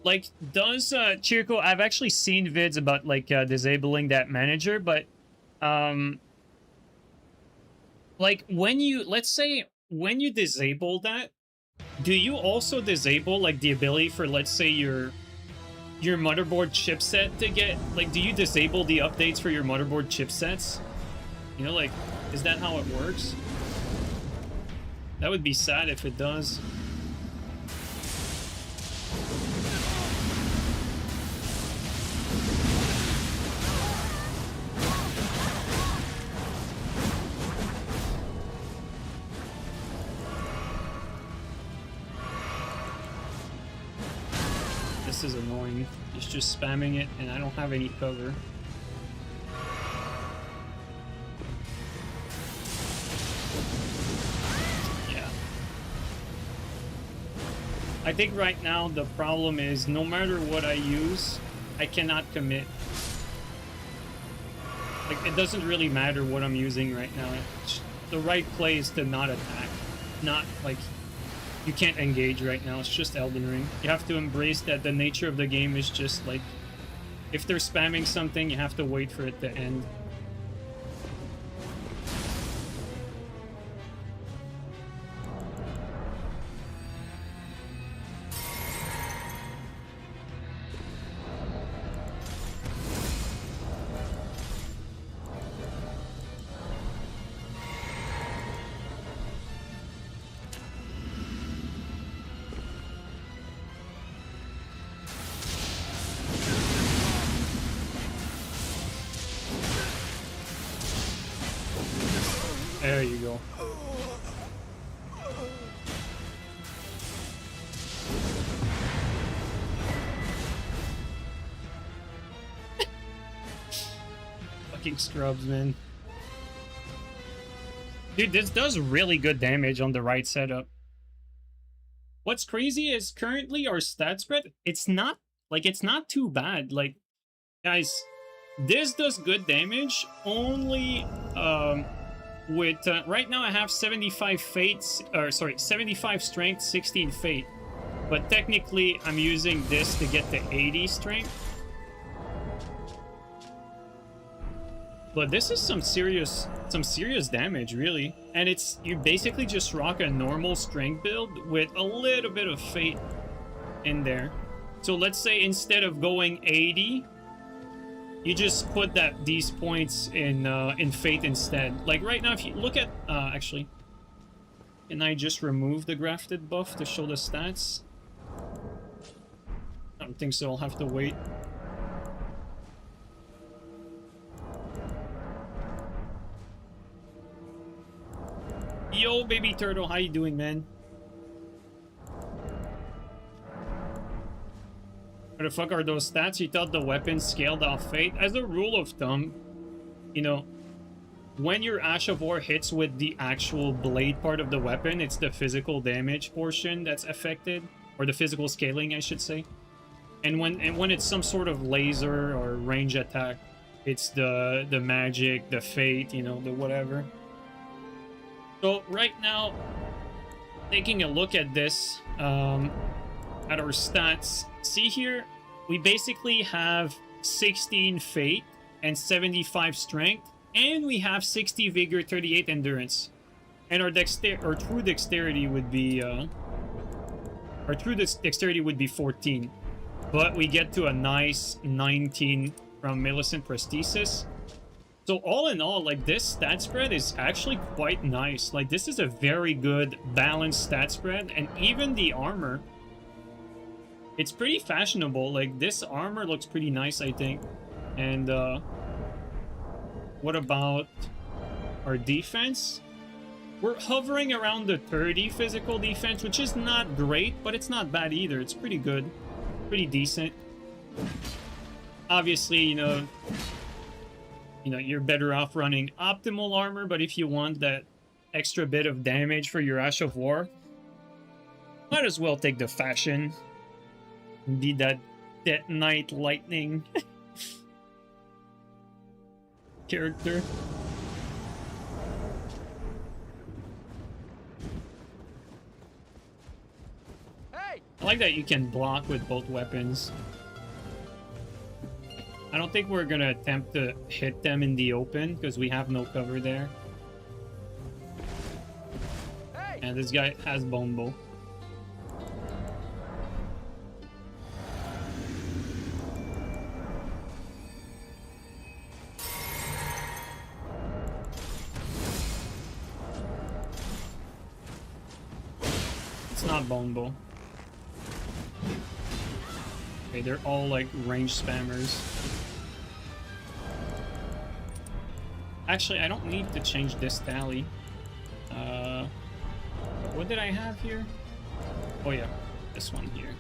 Like, does Chirico, I've actually seen vids about like disabling that manager, but like when you, let's say when you disable that, do you also disable like the ability for, let's say, your motherboard chipset to get, like, do you disable the updates for your motherboard chipsets? You know, like, is that how it works? That would be sad if it does. This is annoying. It's just spamming it and I don't have any cover. I think right now the problem is no matter what I use, I cannot commit. Like, it doesn't really matter what I'm using right now. The right play is to not attack. Not, like, you can't engage right now. It's just Elden Ring. You have to embrace that the nature of the game is just, like, if they're spamming something, you have to wait for it to end. fucking scrubs, man. Dude, this does really good damage on the right setup. What's crazy is currently our stat spread, it's not too bad. Like, guys, this does good damage only with right now I have 75 fates, or sorry, 75 strength, 16 fate. But technically I'm using this to get the 80 strength. But this is some serious damage, really. And it's, you basically just rock a normal strength build with a little bit of fate in there. So let's say instead of going 80, you just put these points in fate instead. Like right now, if you look at actually, can I just remove the grafted buff to show the stats? I don't think so. I'll have to wait. Yo, baby turtle, how you doing, man? What the fuck are those stats? You thought the weapon scaled off fate? As a rule of thumb, you know, when your Ash of War hits with the actual blade part of the weapon, it's the physical damage portion that's affected, or the physical scaling, I should say. And when it's some sort of laser or range attack, it's the magic, the fate, you know, the whatever. So right now, taking a look at this, at our stats, see here, we basically have 16 fate and 75 strength, and we have 60 vigor, 38 endurance, and our true dexterity would be 14, but we get to a nice 19 from Millicent Prosthesis. So all in all, like, this stat spread is actually quite nice. Like, this is a very good balanced stat spread, and even the armor, it's pretty fashionable. Like, this armor looks pretty nice, I think. And what about our defense? We're hovering around the 30 physical defense, which is not great, but it's not bad either. It's pretty good, pretty decent. Obviously, you know, you're better off running optimal armor, but if you want that extra bit of damage for your Ash of War, might as well take the fashion. Be that Death Knight Lightning character. Hey! I like that you can block with both weapons. I don't think we're gonna attempt to hit them in the open because we have no cover there. Hey! And this guy has bone bow. It's not bone bow. Okay, they're all like range spammers. Actually, I don't need to change this tally. What did I have here? Oh yeah, this one here.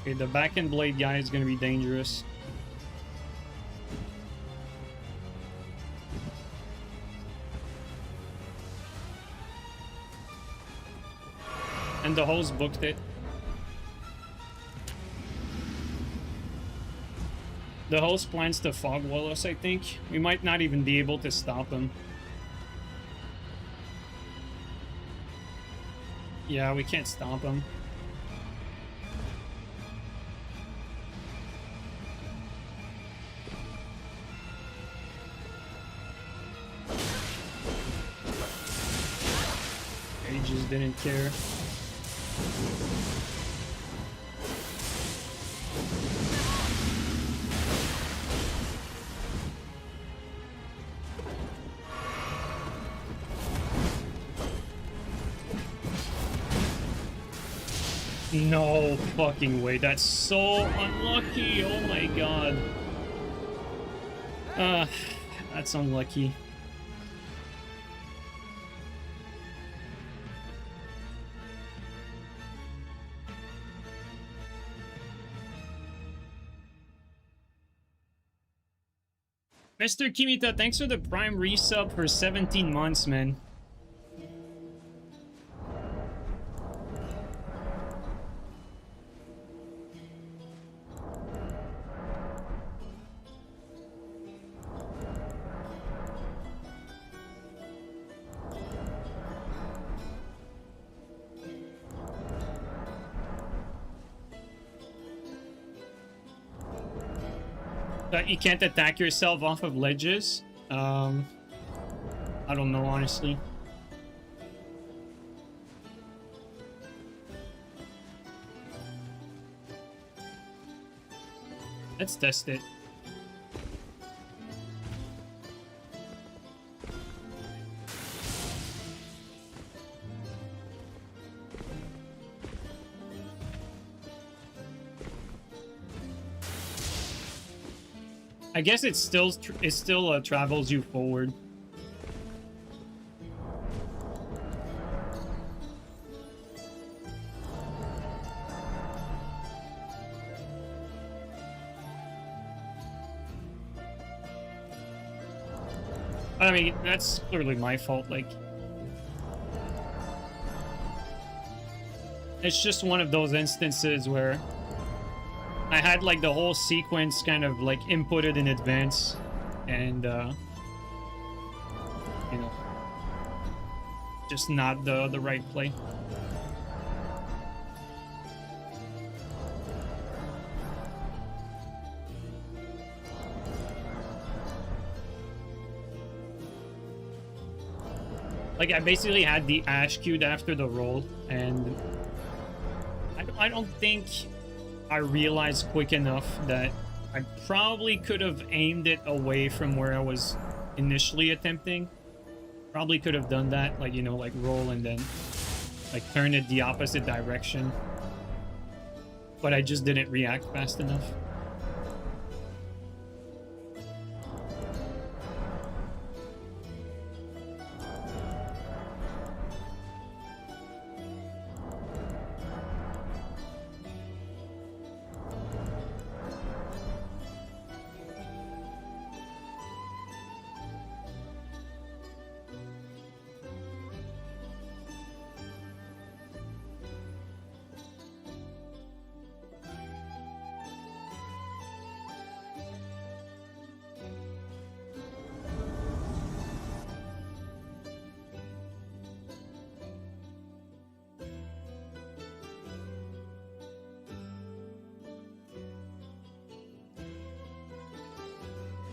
Okay, the back end blade guy is gonna be dangerous. And the host booked it. The host plans to fog wall us, I think. We might not even be able to stop him. Yeah, we can't stop him. He just didn't care. No fucking way. That's so unlucky. Oh my god. That's unlucky. Mr. Kimita, thanks for the Prime resub for 17 months, man. You can't attack yourself off of ledges. I don't know, honestly. Let's test it. I guess it still travels you forward. I mean, that's clearly my fault. Like, it's just one of those instances where I had like the whole sequence kind of like inputted in advance, and you know, just not the right play. Like, I basically had the ash queued after the roll, and I don't think I realized quick enough that I probably could have aimed it away from where I was initially attempting. Probably could have done that, like, you know, like roll and then like turn it the opposite direction. But I just didn't react fast enough.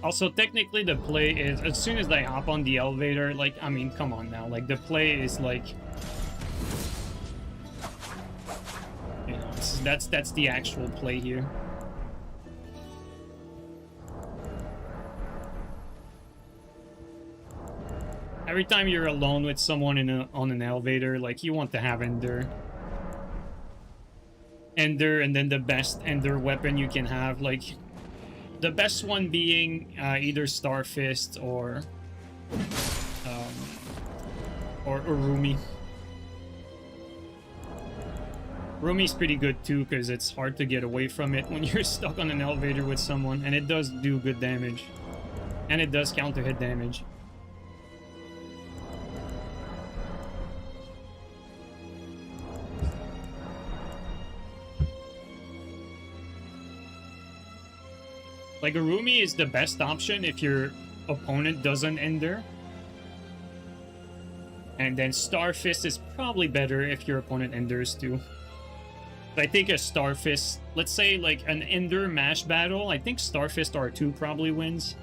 Also, technically, the play is, as soon as I hop on the elevator, like, I mean, come on now. Like, the play is, like, you know, that's the actual play here. Every time you're alone with someone on an elevator, like, you want to have Ender. Ender, and then the best Ender weapon you can have, like... The best one being either Starfist or Rumi. Rumi's pretty good too, because it's hard to get away from it when you're stuck on an elevator with someone, and it does do good damage. And it does counter hit damage. Like, Arumi is the best option if your opponent doesn't ender. And then Starfist is probably better if your opponent enders too. But I think a Starfist, let's say like an ender mash battle, I think Starfist R2 probably wins.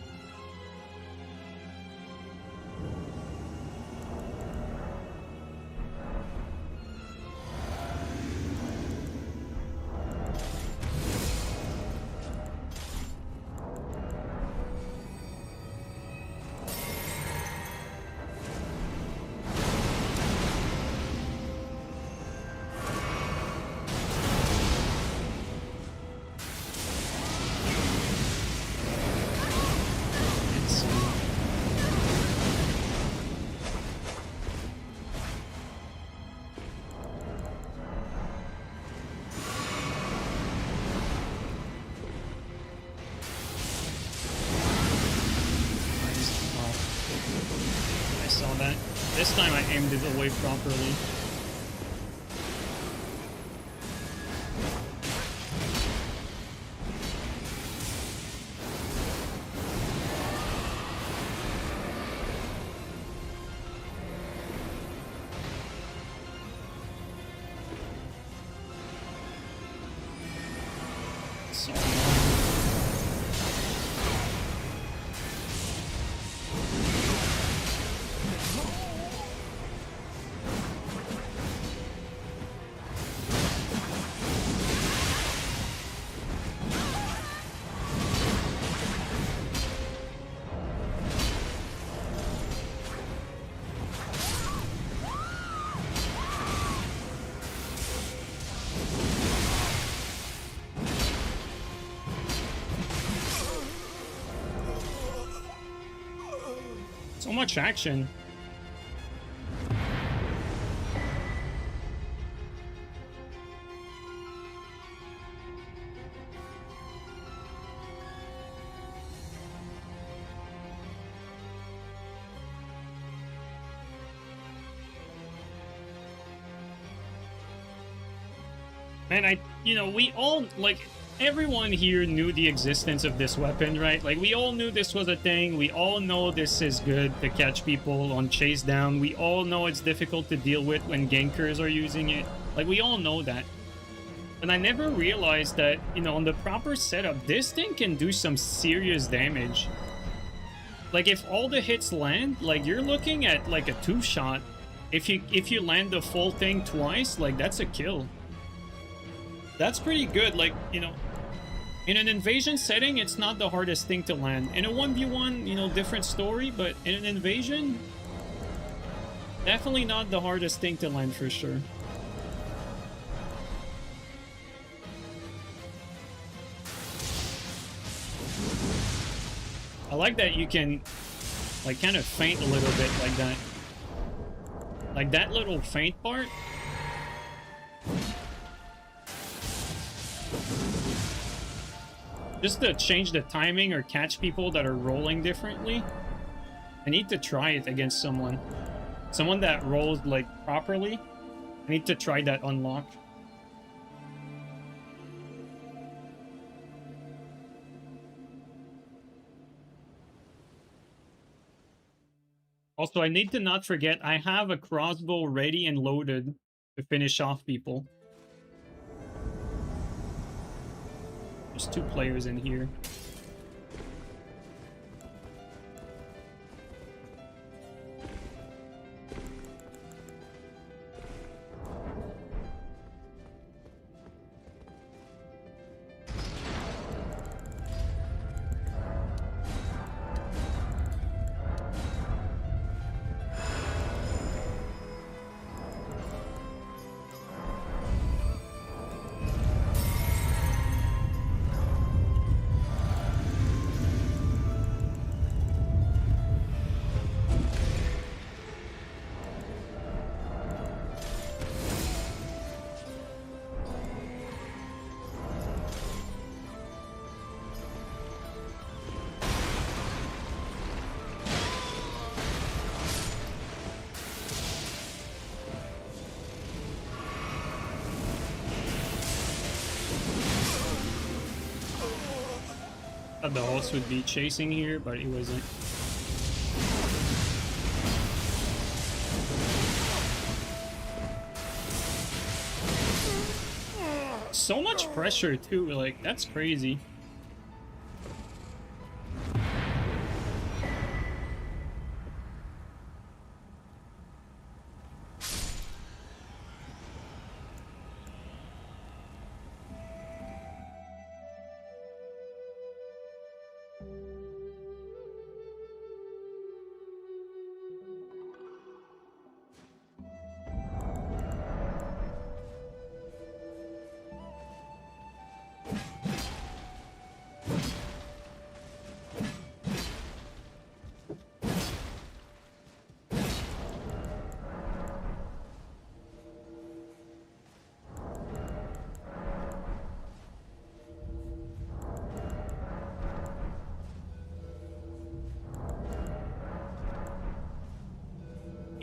This time I aimed it away properly. So much action. Man, we all, like, everyone here knew the existence of this weapon, right? Like, we all knew this was a thing. We all know this is good to catch people on chase down. We all know it's difficult to deal with when gankers are using it. Like, we all know that. And I never realized that, on the proper setup, this thing can do some serious damage. Like, if all the hits land, like, you're looking at, like, a 2-shot. If you land the full thing twice, like, that's a kill. That's pretty good. Like, in an invasion setting, it's not the hardest thing to land. In a 1v1, different story, but in an invasion, definitely not the hardest thing to land for sure. I like that you can, like, kind of feint a little bit like that. Like, that little feint part. Just to change the timing or catch people that are rolling differently. I need to try it against someone. Someone that rolls, like, properly. I need to try that unlock. Also, I need to not forget, I have a crossbow ready and loaded to finish off people. There's 2 players in here. Thought the host would be chasing here, but it wasn't. So much pressure too, like, that's crazy.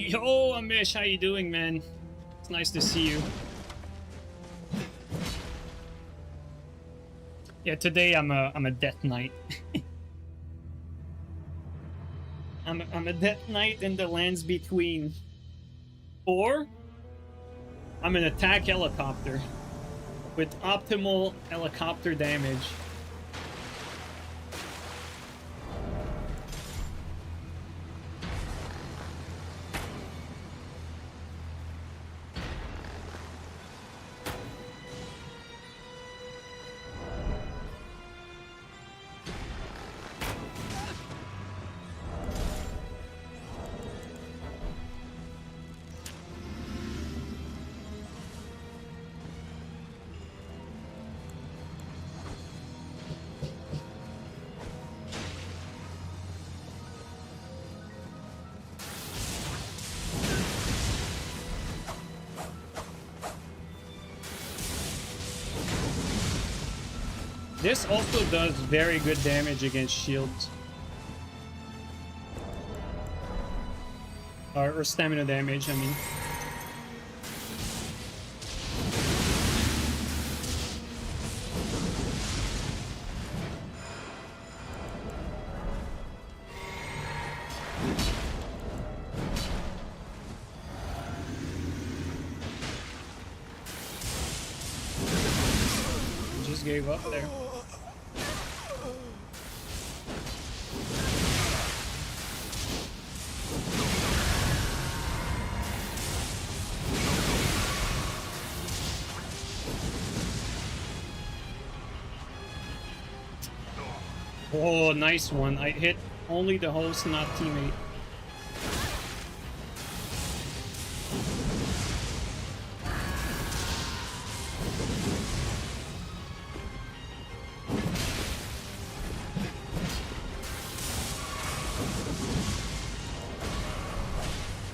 Yo, Amish, how you doing, man? It's nice to see you. Yeah, today I'm a death knight. I'm a death knight in the lands between. Or I'm an attack helicopter with optimal helicopter damage. This also does very good damage against shields. Or stamina damage, I mean. Just gave up there. Oh, nice one. I hit only the host, not teammate.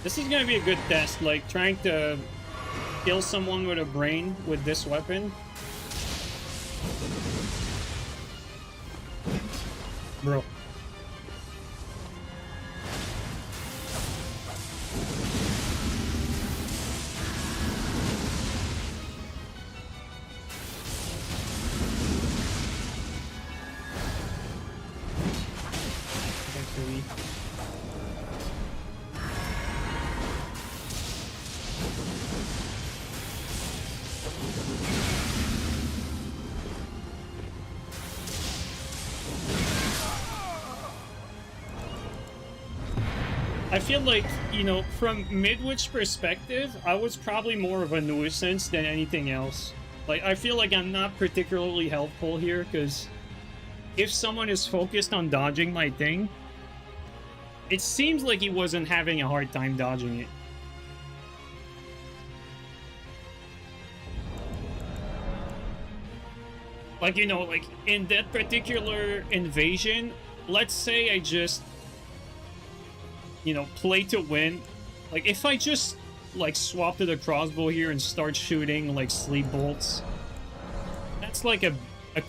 This is gonna be a good test, like trying to kill someone with a brain with this weapon. Bro. I feel like, you know, from Midwich perspective, I was probably more of a nuisance than anything else. Like, I feel like I'm not particularly helpful here, because if someone is focused on dodging my thing, it seems like he wasn't having a hard time dodging it. Like, you know, like, in that particular invasion, let's say I just, you know, play to win. Like, if I just, like, swap to the crossbow here and start shooting, like, sleep bolts, that's, like, a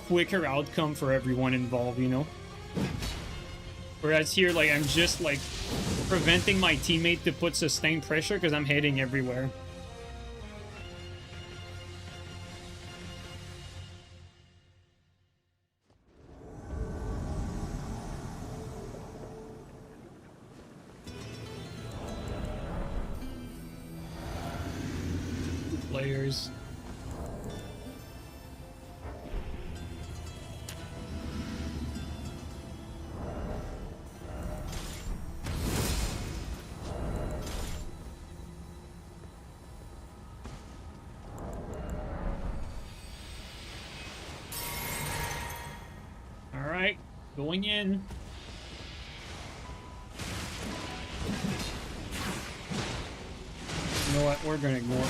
quicker outcome for everyone involved, you know? Whereas here, like, I'm just, like, preventing my teammate to put sustained pressure because I'm hitting everywhere. Players. All right, going in. You know what? We're gonna ignore it.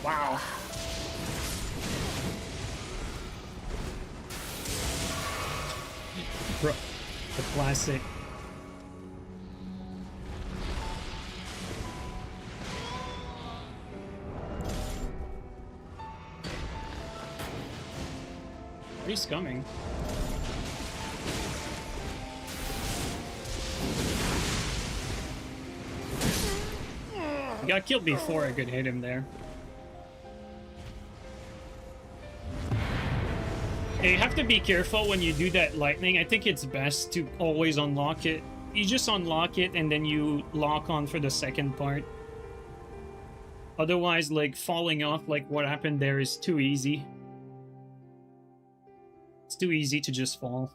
Wow. Bro, the classic. He's coming. He got killed before I could hit him there. Yeah, you have to be careful when you do that lightning. I think it's best to always unlock it. You just unlock it and then you lock on for the second part. Otherwise, like, falling off like what happened there is too easy. It's too easy to just fall.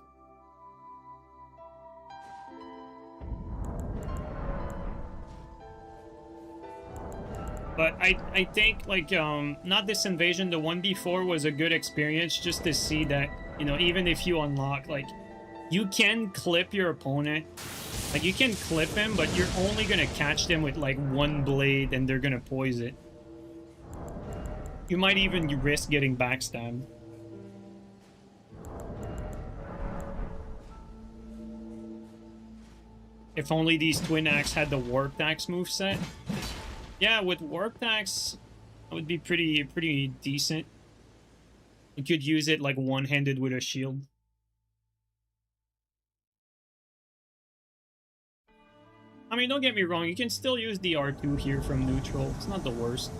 But I think, like, not this invasion, the one before was a good experience just to see that, you know, even if you unlock, like, you can clip your opponent. Like, you can clip him, but you're only gonna catch them with, like, one blade and they're gonna poise it. You might even risk getting backstabbed. If only these Twin Axe had the Warped Axe moveset. Yeah, with Warped Axe, that would be pretty decent. You could use it like one-handed with a shield. I mean, don't get me wrong, you can still use the R2 here from neutral. It's not the worst.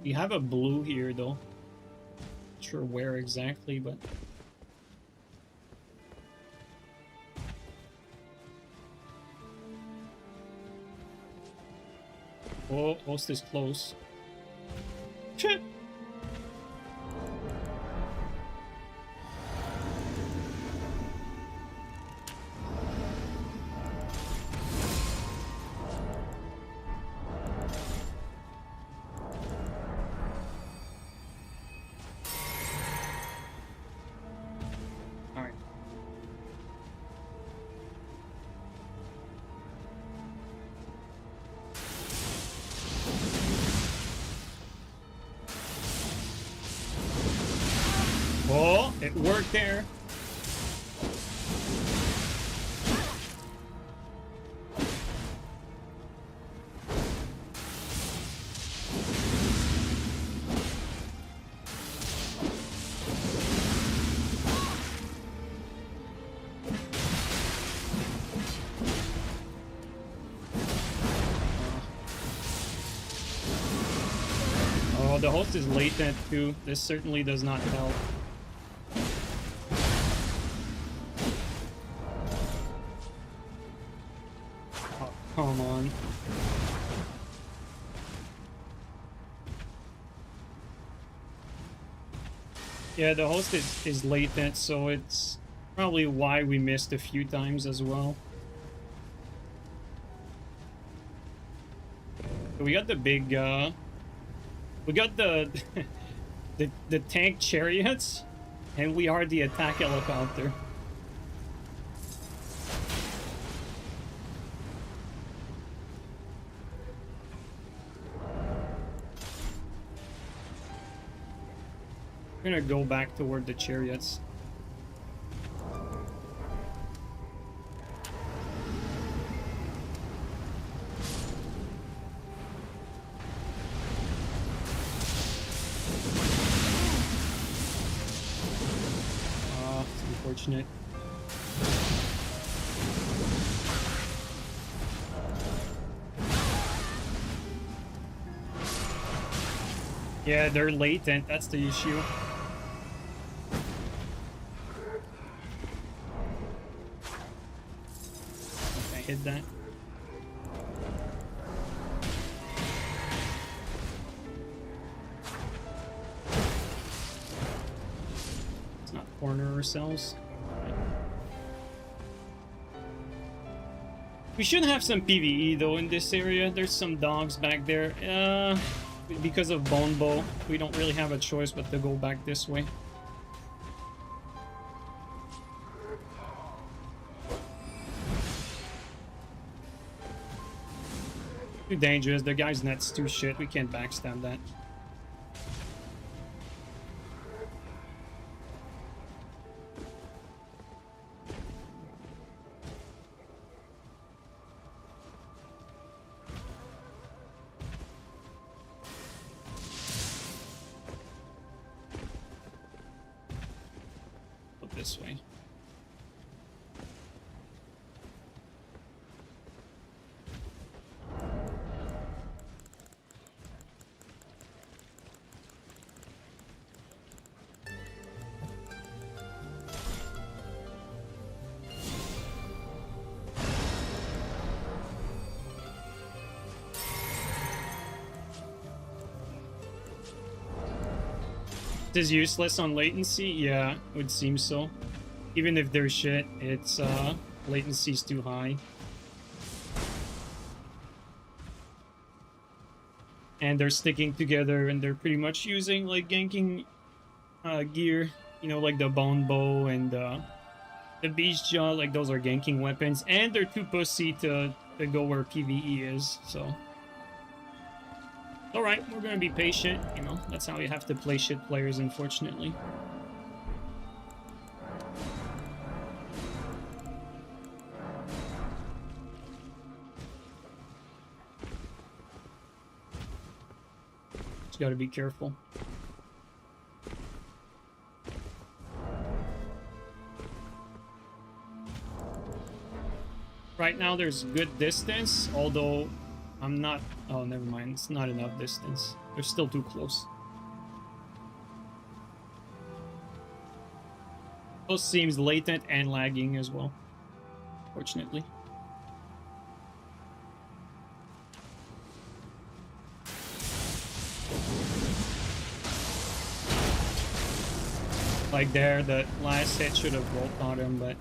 You have a blue here, though. Not sure where exactly, but... Oh, host is close. Shit! Alright. Oh, it worked there. Oh, the host is latent too. This certainly does not help. Oh, come on. Yeah, the host is latent, so it's probably why we missed a few times as well. We got the big, we got the, the tank chariots, and we are the attack helicopter. I'm gonna go back toward the chariots. It's unfortunate. Yeah, they're latent, that's the issue. Hit that. Let's not corner ourselves. We should have some PvE though in this area. There's some dogs back there. Because of Bone Bow, we don't really have a choice but to go back this way. Too dangerous. The guy's net's too shit. We can't backstab that. this way. Is useless on latency? Yeah, would seem so. Even if they're shit, it's latency's too high. And they're sticking together and they're pretty much using like ganking gear, you know, like the bone bow and the beast jaw, like those are ganking weapons, and they're too pussy to go where PvE is, so alright, we're gonna be patient, you know, that's how you have to play shit players, unfortunately. Just gotta be careful. Right now there's good distance, although I'm not... Oh, never mind. It's not enough distance. They're still too close. Both seems latent and lagging as well, fortunately. Like there, the last hit should have rolled on him, but...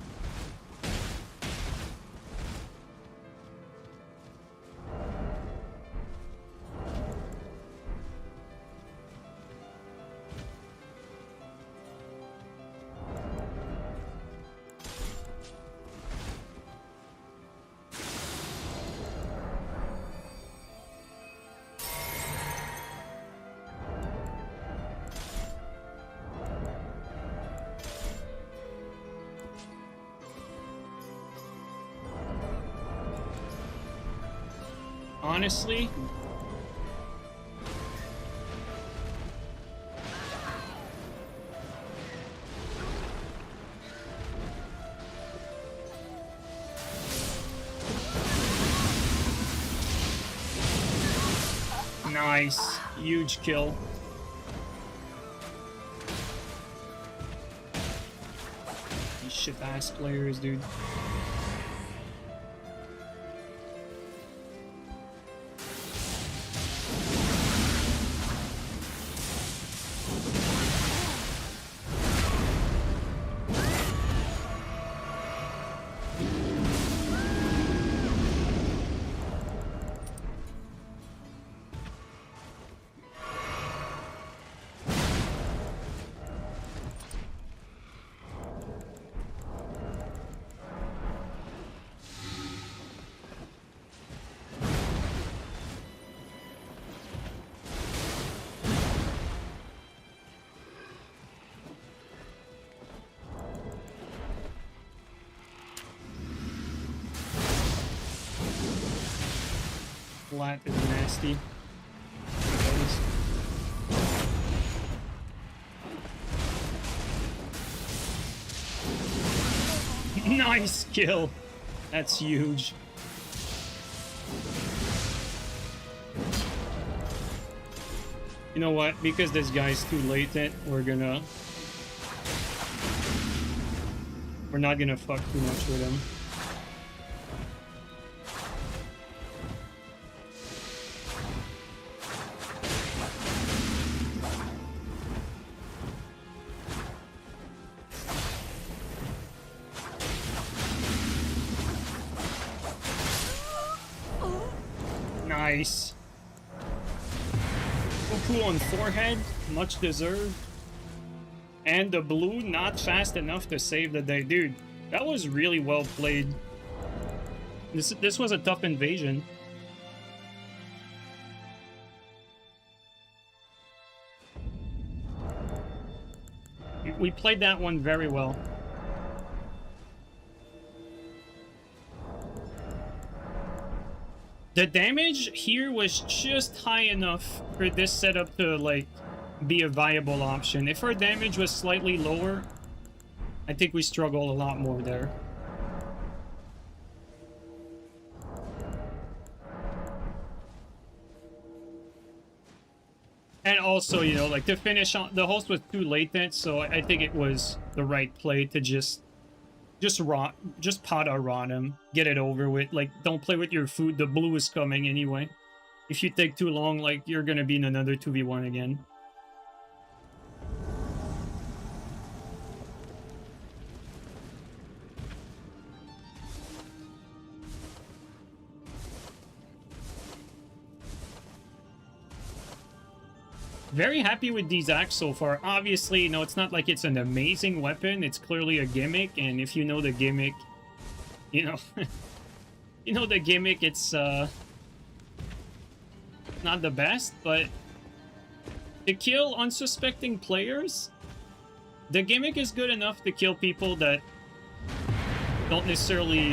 Honestly, nice, huge kill. These shit ass players, dude. Flat is nasty. Nice kill. That's huge. You know what? Because this guy's too latent, we're not gonna fuck too much with him. Nice. Goku on forehead, much deserved. And the blue not fast enough to save the day. Dude, that was really well played. This was a tough invasion. We played that one very well. The damage here was just high enough for this setup to, like, be a viable option. If our damage was slightly lower, I think we struggle a lot more there. And also, you know, like to finish on the host was too latent, so I think it was the right play to just pot run him, get it over with. Like, don't play with your food. The blue is coming anyway. If you take too long, like, you're gonna be in another 2v1 again. Very happy with these axes so far. Obviously, you know, it's not like it's an amazing weapon. It's clearly a gimmick, and if you know the gimmick, you know, you know the gimmick, it's not the best, but to kill unsuspecting players, the gimmick is good enough to kill people that don't necessarily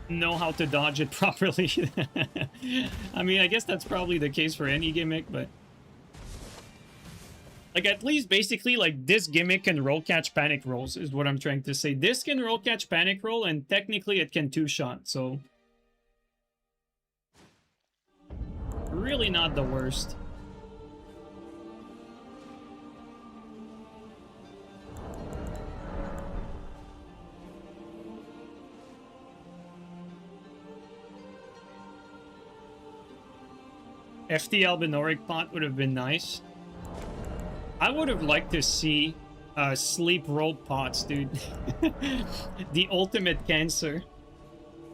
know how to dodge it properly. I mean, I guess that's probably the case for any gimmick, but like, at least basically, like, this gimmick can roll catch panic rolls is what I'm trying to say. This can roll catch panic roll, and technically it can two-shot, so really not the worst. FT Albinoric pot would have been nice. I would have liked to see sleep rope pots, dude. The ultimate cancer.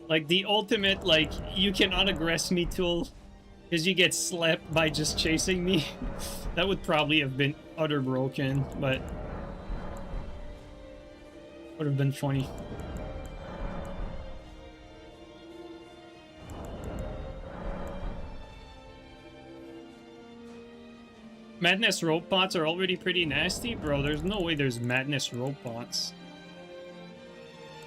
Like, the ultimate, like, you cannot aggress me tool because you get slept by just chasing me. That would probably have been utter broken, but would have been funny. Madness rope pots are already pretty nasty? Bro, there's no way there's madness rope pots.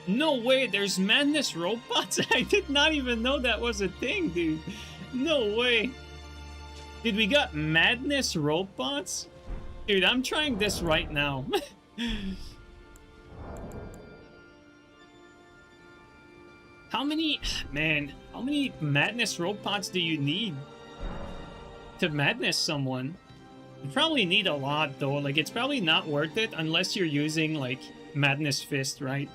No way there's madness rope pots? I did not even know that was a thing, dude. No way. Dude, we got madness rope pots? Dude, I'm trying this right now. How many... Man, how many madness rope pots do you need to madness someone? You probably need a lot, though. Like, it's probably not worth it unless you're using, like, Madness Fist, right?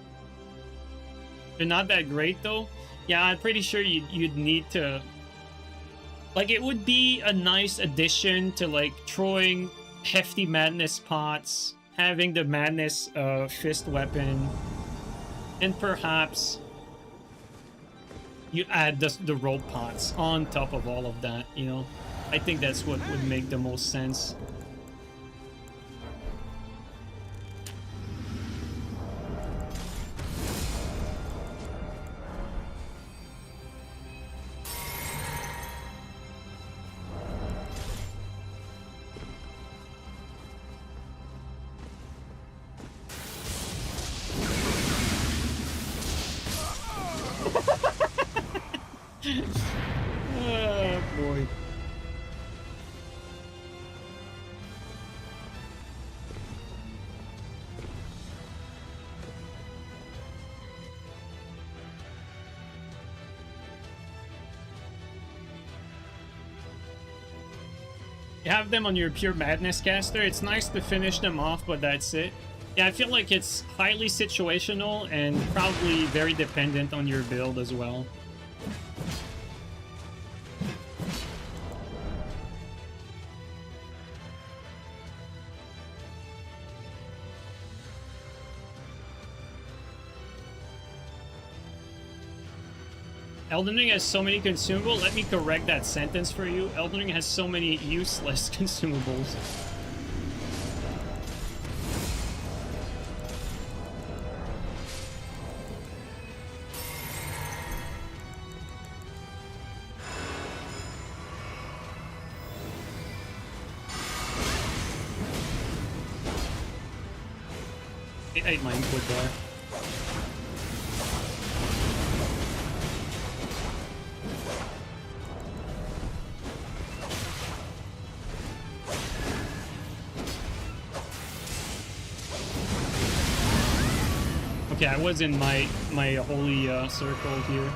They're not that great, though. Yeah, I'm pretty sure you'd need to... Like, it would be a nice addition to, like, throwing hefty Madness pots, having the Madness Fist weapon, and perhaps you add the rope pots on top of all of that, you know? I think that's what would make the most sense. Oh, boy. You have them on your pure madness caster. It's nice to finish them off, but that's it. Yeah, I feel like it's highly situational and probably very dependent on your build as well. Elden Ring has so many consumables. Let me correct that sentence for you. Elden Ring has so many useless consumables. I ate my input there. Okay, I was in my holy circle here.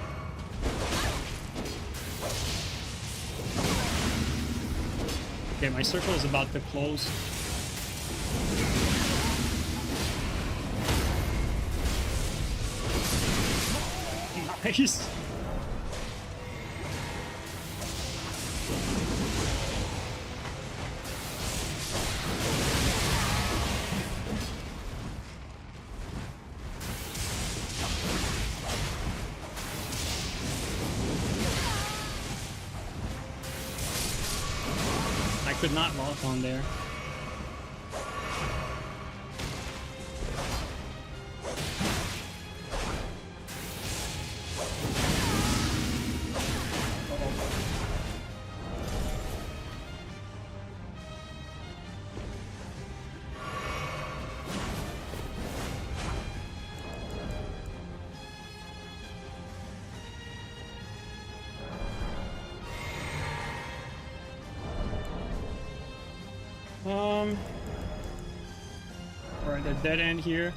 Okay, my circle is about to close. Nice. I could not lock on there. We're at a dead end here.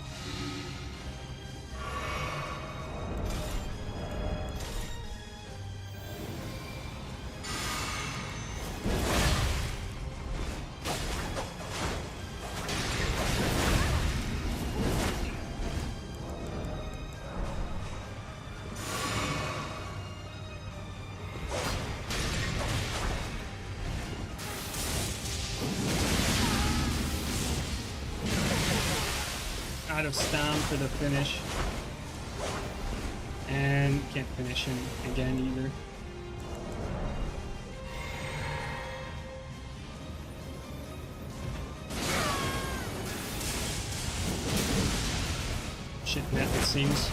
Out of stam for the finish. And can't finish him again either. Shit net, it seems.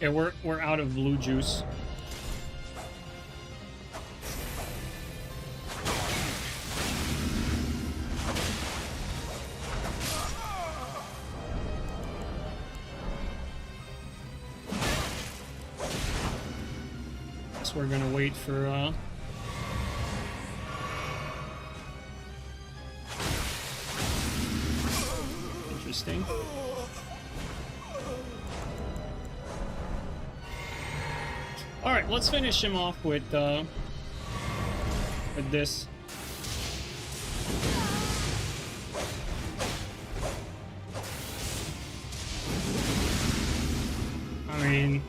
Yeah, we're out of blue juice. So we're gonna wait for interesting. All right, let's finish him off with this. I mean,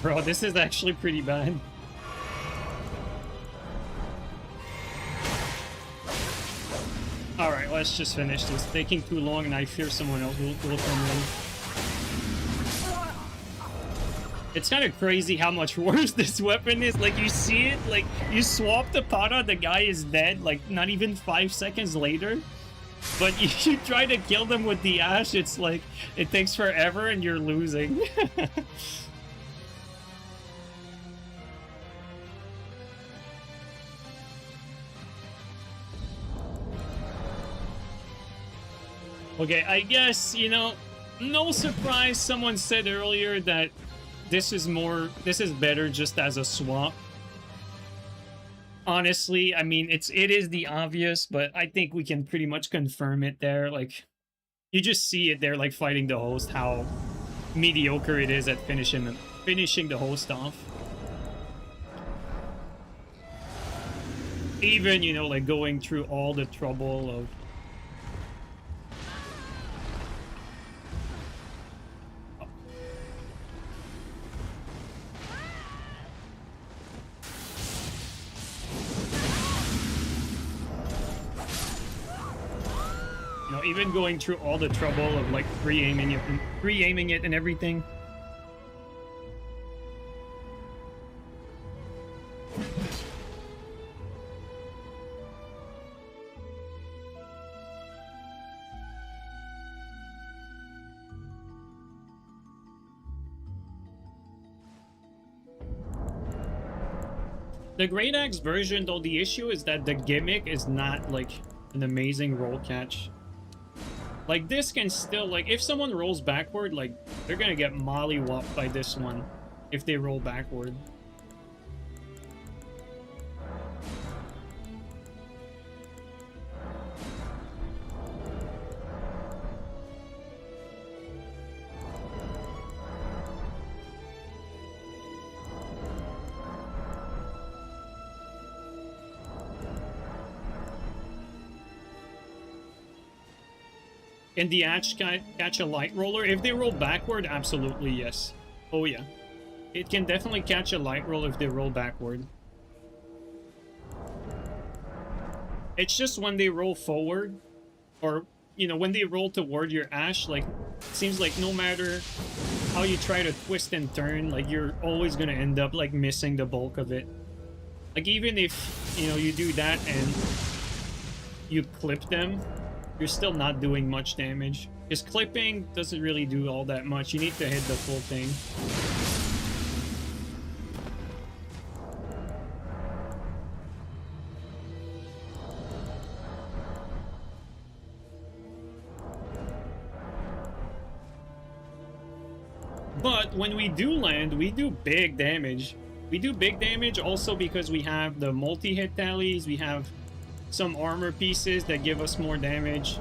bro, this is actually pretty bad. Alright, let's just finish this. It's taking too long and I fear someone else will come in. It's kind of crazy how much worse this weapon is. Like, you see it, like, you swap the para, the guy is dead, like, not even 5 seconds later. But you try to kill them with the ash, it's like, it takes forever and you're losing. Okay, I guess, you know, no surprise someone said earlier that this is better just as a swap. Honestly, I mean, it is the obvious, but I think we can pretty much confirm it there. Like, you just see it there, like, fighting the host, how mediocre it is at finishing the host off. Even, you know, like, going through all the trouble of... even going through all the trouble of like pre-aiming it and everything. The Great Axe version, though, the issue is that the gimmick is not, like, an amazing roll catch. Like, this can still, like, if someone rolls backward, like, they're gonna get mollywopped by this one if they roll backward. Can the Axe catch a light roller? If they roll backward, absolutely yes. Oh yeah. It can definitely catch a light roll if they roll backward. It's just when they roll forward, or, you know, when they roll toward your Ash, like, it seems like no matter how you try to twist and turn, like, you're always gonna end up, like, missing the bulk of it. Like, even if, you know, you do that and you clip them, you're still not doing much damage. Because clipping doesn't really do all that much. You need to hit the full thing. But when we do land, we do big damage. We do big damage also because we have the multi-hit tallies, we have some armor pieces that give us more damage.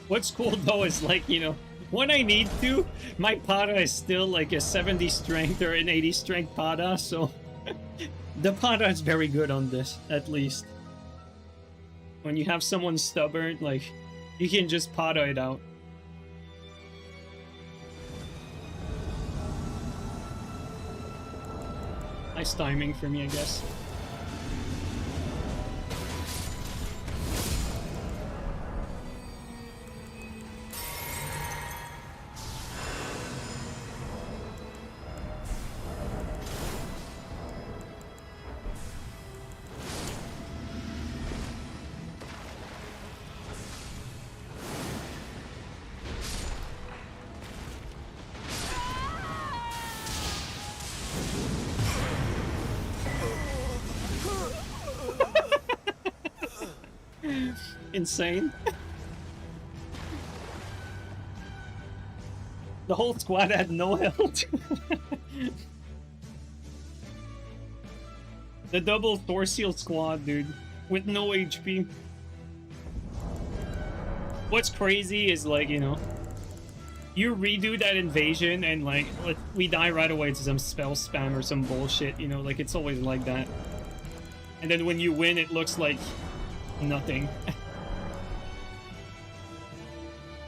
What's cool though is, like, you know, when I need to, my Pada is still like a 70 strength or an 80 strength Pada, so the Pada is very good on this, at least. When you have someone stubborn, like, you can just Pada it out. Nice timing for me, I guess. Insane. The whole squad had no health. The double Thor Seal squad, dude, with no HP. What's crazy is, like, you know, you redo that invasion and, like, we die right away to some spell spam or some bullshit, you know, like, it's always like that. And then when you win, it looks like nothing.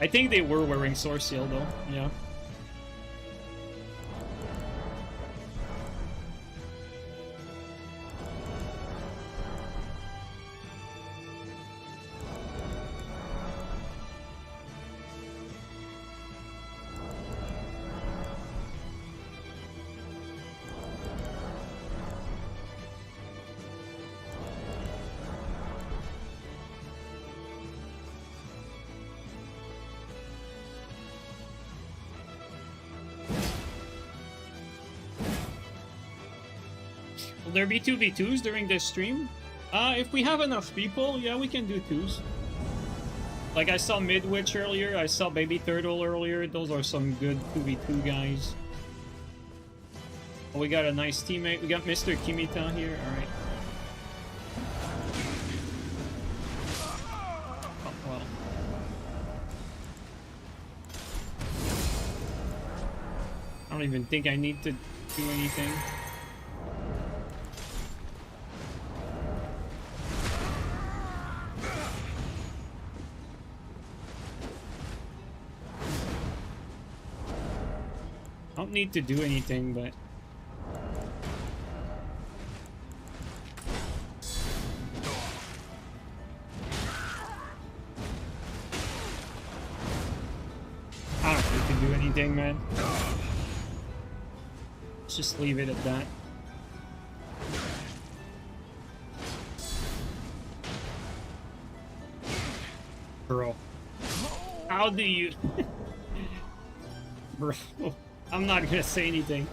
I think they were wearing Sword Seal though, yeah. Will there be 2v2s during this stream? If we have enough people, yeah, we can do 2s. Like, I saw Midwitch earlier, I saw Baby Turtle earlier. Those are some good 2v2 guys. Oh, we got a nice teammate. We got Mr. Kimita here, alright. Oh, well. I don't even think I need to do anything. don't need to do anything, but... I don't need to do anything, man. Let's just leave it at that. Bro. How do you... Bro. I'm not gonna say anything.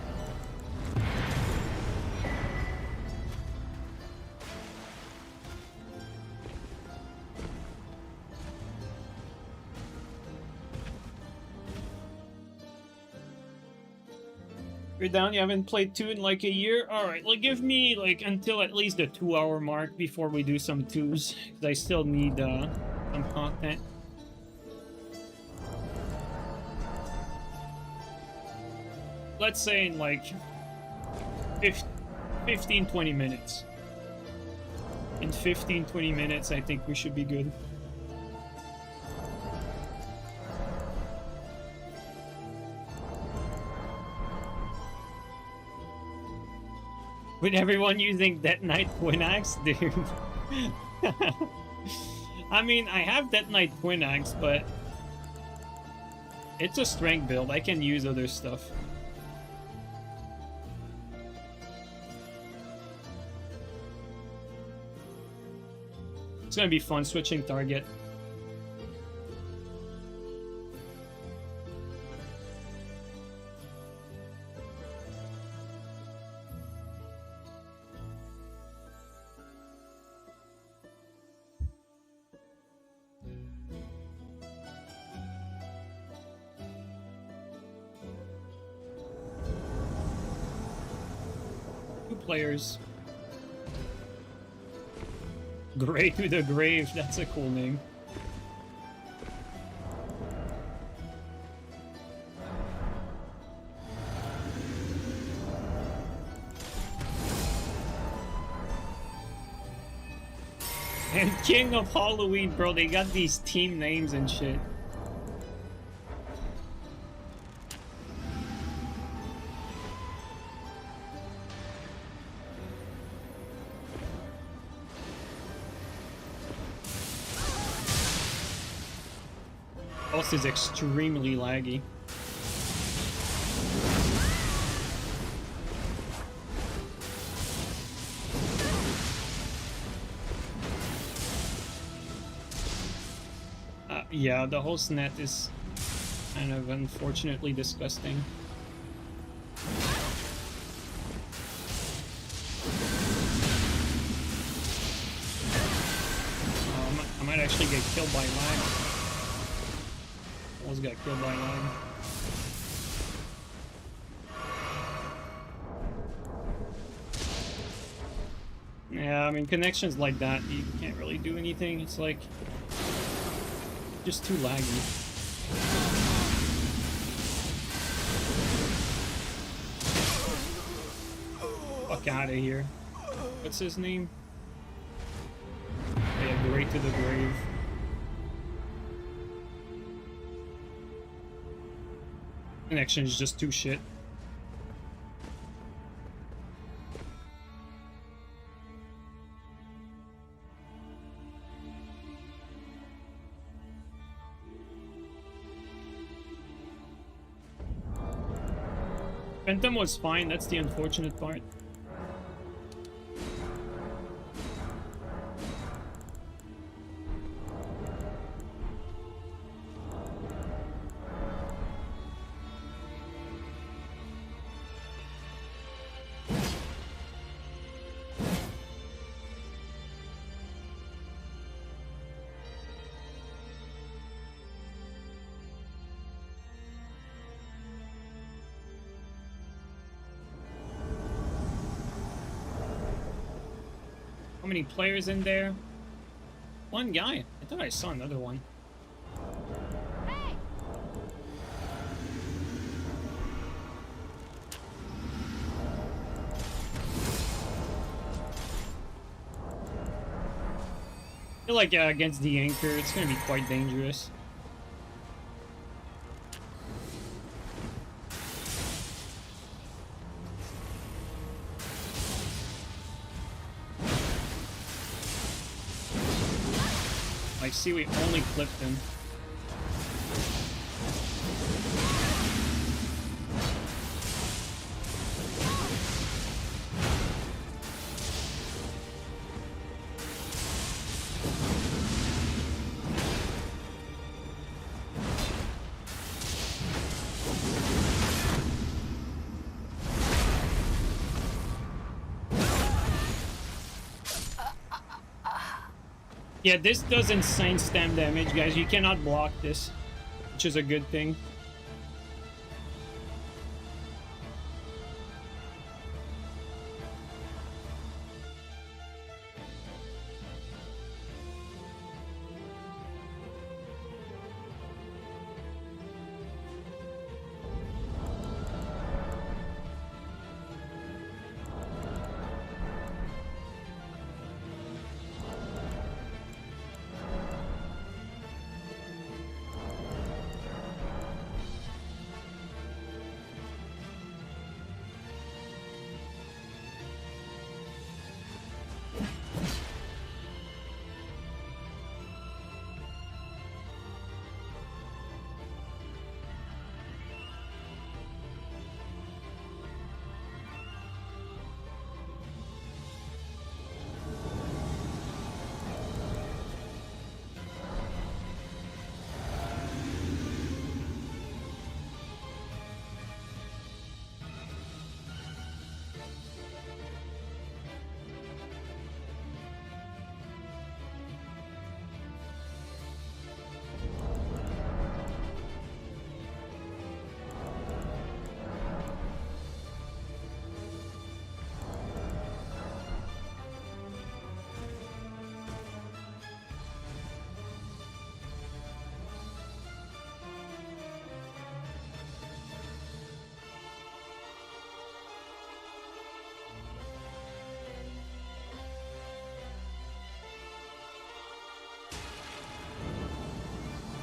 You're down? You haven't played 2 in like a year? Alright, well, give me like until at least the 2-hour mark before we do some 2s. Because I still need some content. Let's say in like 15-20 minutes. In 15-20 minutes, I think we should be good. With everyone using Death Knight Twin Axe, dude. I mean, I have Death Knight Twin Axe, but it's a strength build. I can use other stuff. It's gonna be fun switching target. Players. Grey to the Grave, that's a cool name. And King of Halloween, bro, they got these team names and shit. Boss is extremely laggy. Yeah, the host net is kind of unfortunately disgusting. I might actually get killed by lag. Almost got killed by lag. Yeah, I mean, connections like that, you can't really do anything. It's like just too laggy. Fuck out of here. What's his name? Yeah, Grey to the Grave. Connection is just too shit. Phantom was fine, that's the unfortunate part. How many players in there? One guy. I thought I saw another one. Hey! I feel like against the anchor, it's gonna be quite dangerous. I see we only clipped him. Yeah, this does insane stam damage, guys. You cannot block this, which is a good thing.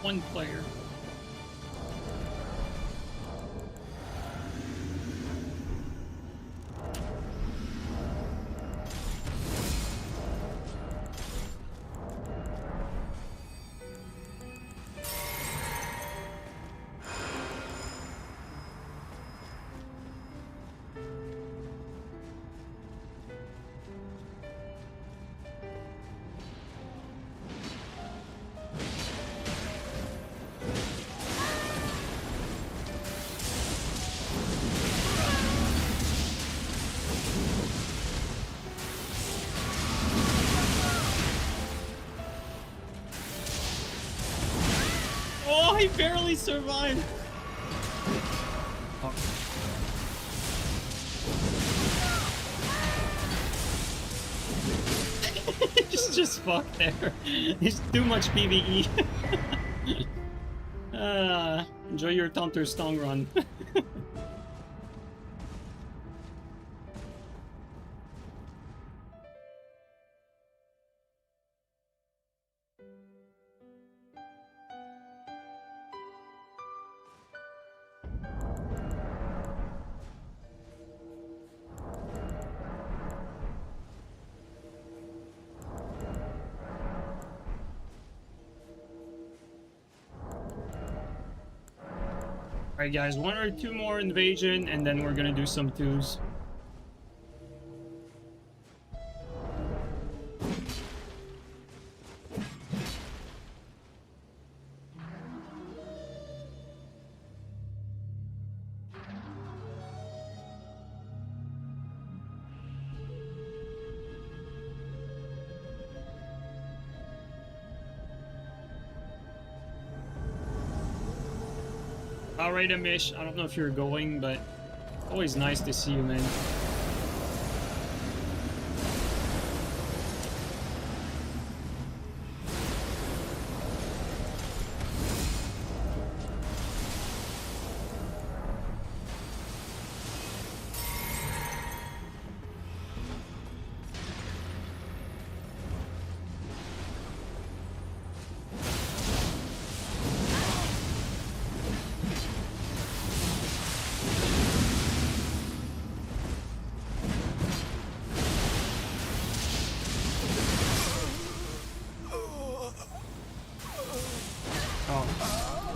One player. Oh, he barely survived. Oh. He's just fucked there. He's too much PvE. Enjoy your Taunter Stone run. Alright guys, one or two more invasion and then we're gonna do some twos. Alright, Amish, I don't know if you're going, but always nice to see you, man.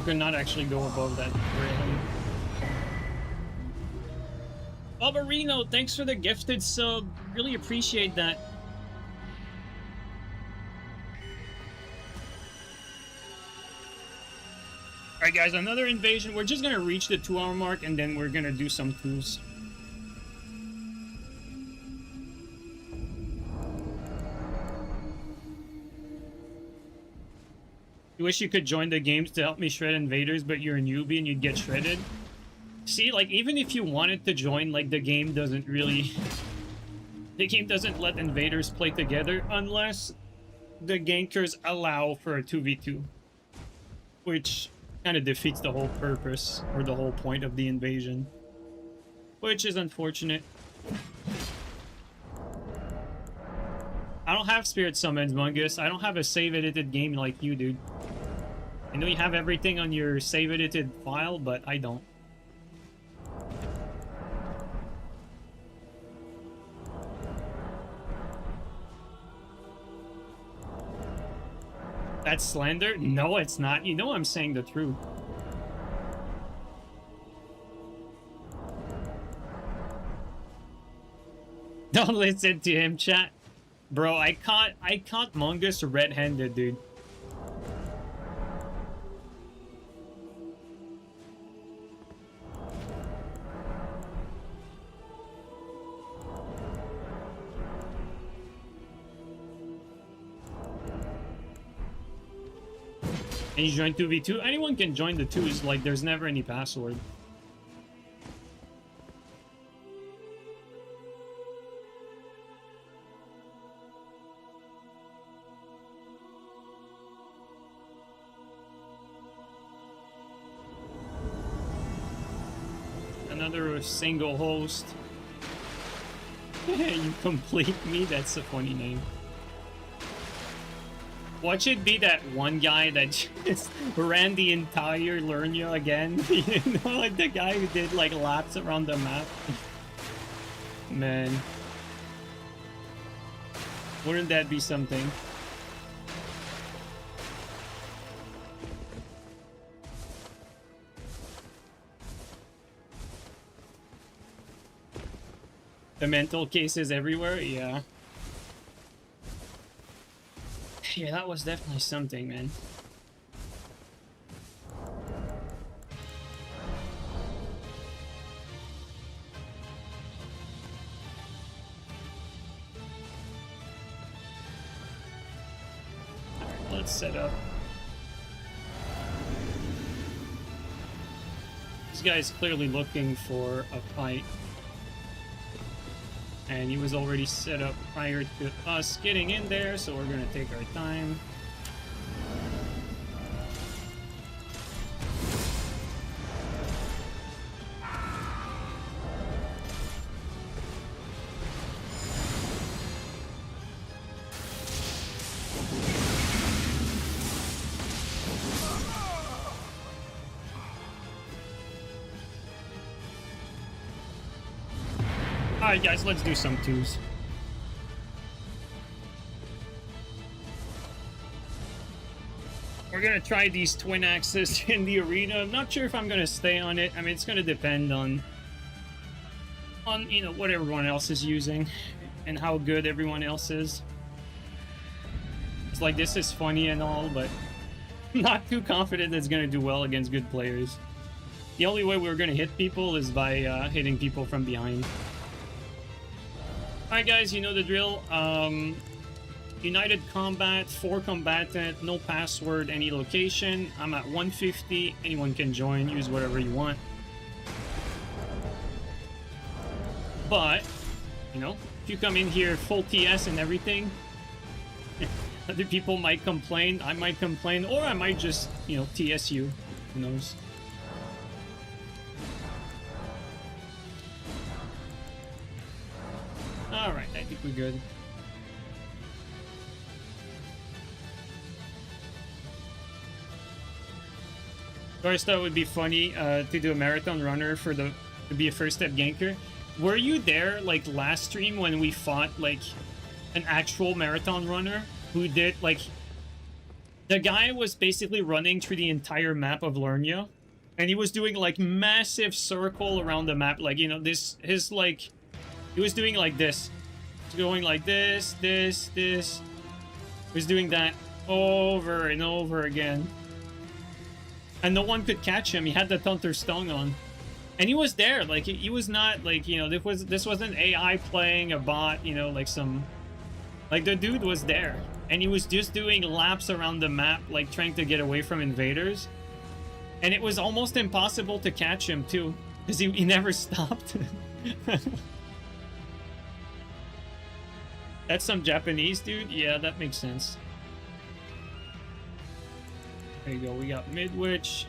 You could not actually go above that railing. Barbarino, thanks for the gifted sub. Really appreciate that. Alright guys, another invasion. We're just gonna reach the 2-hour mark and then we're gonna do some tools. You wish you could join the games to help me shred invaders, but you're a newbie and you'd get shredded. See, like, even if you wanted to join, like, the game doesn't really... The game doesn't let invaders play together unless the gankers allow for a 2v2. Which kind of defeats the whole purpose, or the whole point of the invasion. Which is unfortunate. I don't have spirit summons, Mungus. I don't have a save edited game like you, dude. I know you have everything on your save edited file, but I don't. That's slander? No, it's not. You know I'm saying the truth. Don't listen to him, chat. Bro, I caught Mungus red-handed, dude. And you join 2v2? Anyone can join the 2s, like there's never any password. Another single host. You complete me? That's a funny name. Watch it be that one guy that just ran the entire Lernia again. You know, like the guy who did like laps around the map. Man. Wouldn't that be something? The mental cases everywhere? Yeah. Yeah, that was definitely something, man. Alright, let's set up. This guy's clearly looking for a fight. And he was already set up prior to us getting in there, so we're gonna take our time. Alright guys, let's do some 2s. We're gonna try these twin axes in the arena. I'm not sure if I'm gonna stay on it. I mean, it's gonna depend on you know, what everyone else is using and how good everyone else is. It's like, this is funny and all, but I'm not too confident it's gonna do well against good players. The only way we're gonna hit people is by hitting people from behind. Alright guys, you know the drill. United combat, 4 combatant, no password, any location. I'm at 150. Anyone can join, use whatever you want. But, you know, if you come in here full TS and everything, other people might complain, I might complain, or I might just, you know, TS you. Who knows? Alright, I think we're good. First, that would be funny to do a marathon runner to be a first step ganker. Were you there like last stream when we fought like an actual marathon runner who did like The guy was basically running through the entire map of Lernia, and he was doing like massive circle around the map, like, you know, this his like he was doing like this, going like this. He was doing that over and over again, and no one could catch him. He had the Thunder Stone on, and he was there. Like, he was not like, you know, this wasn't AI playing a bot, you know, like some, like, the dude was there, and he was just doing laps around the map, like trying to get away from invaders, and it was almost impossible to catch him too, because he never stopped. That's some Japanese dude? Yeah, that makes sense. There you go, we got Midwich.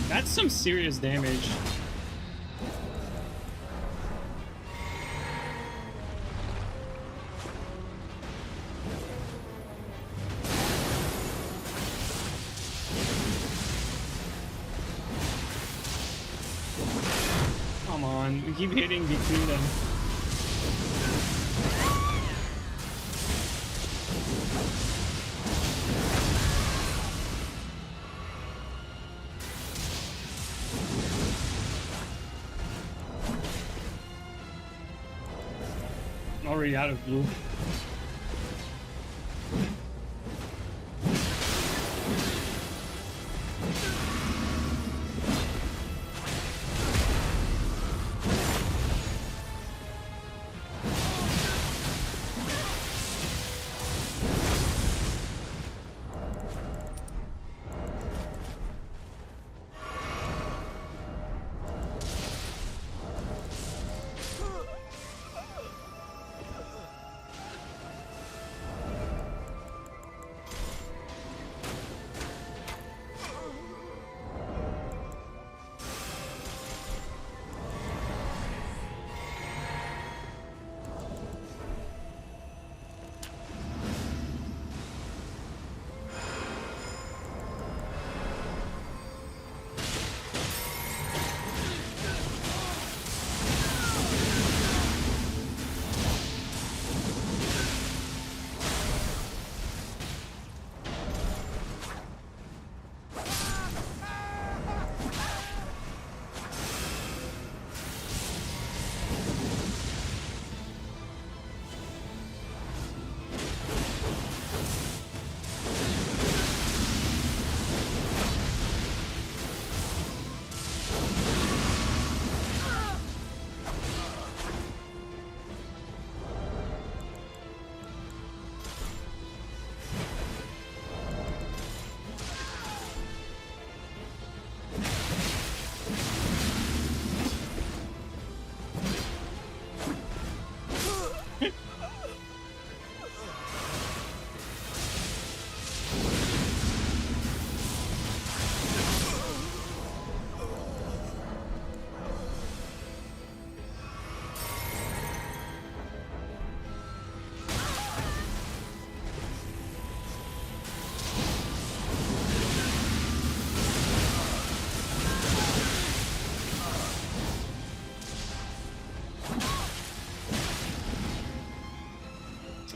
That's some serious damage. Come on, we keep hitting between them. Already out of blue.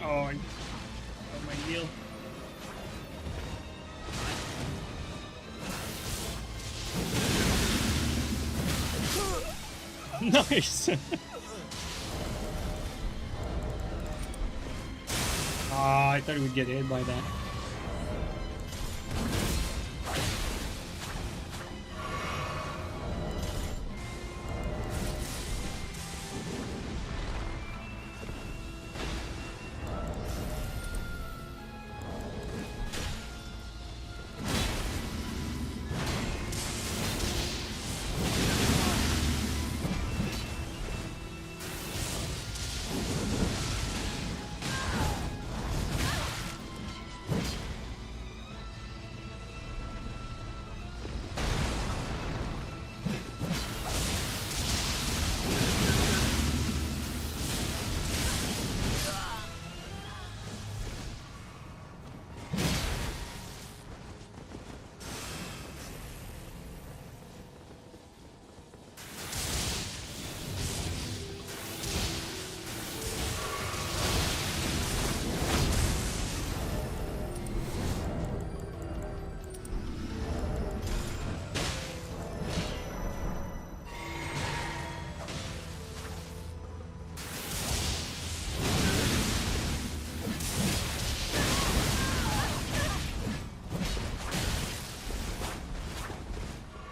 Oh, my heal. Nice. Ah, I thought he would get hit by that.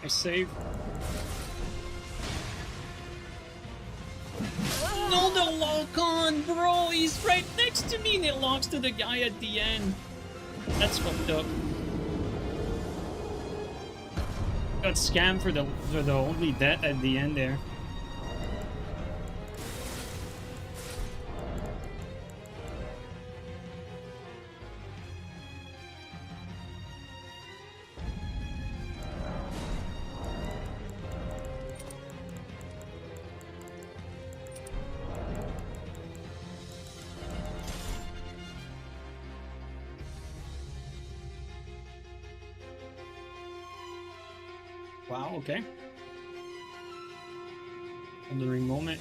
I save. No, the lock on, bro. He's right next to me and it locks to the guy at the end. That's fucked up. Got scammed for the only death at the end there. Wow, okay. Elden Ring moment.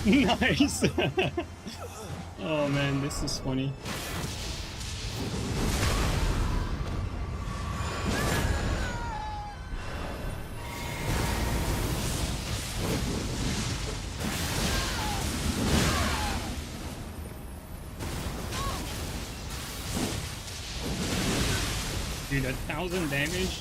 Nice. Oh man, this is funny. Dude, 1,000 damage.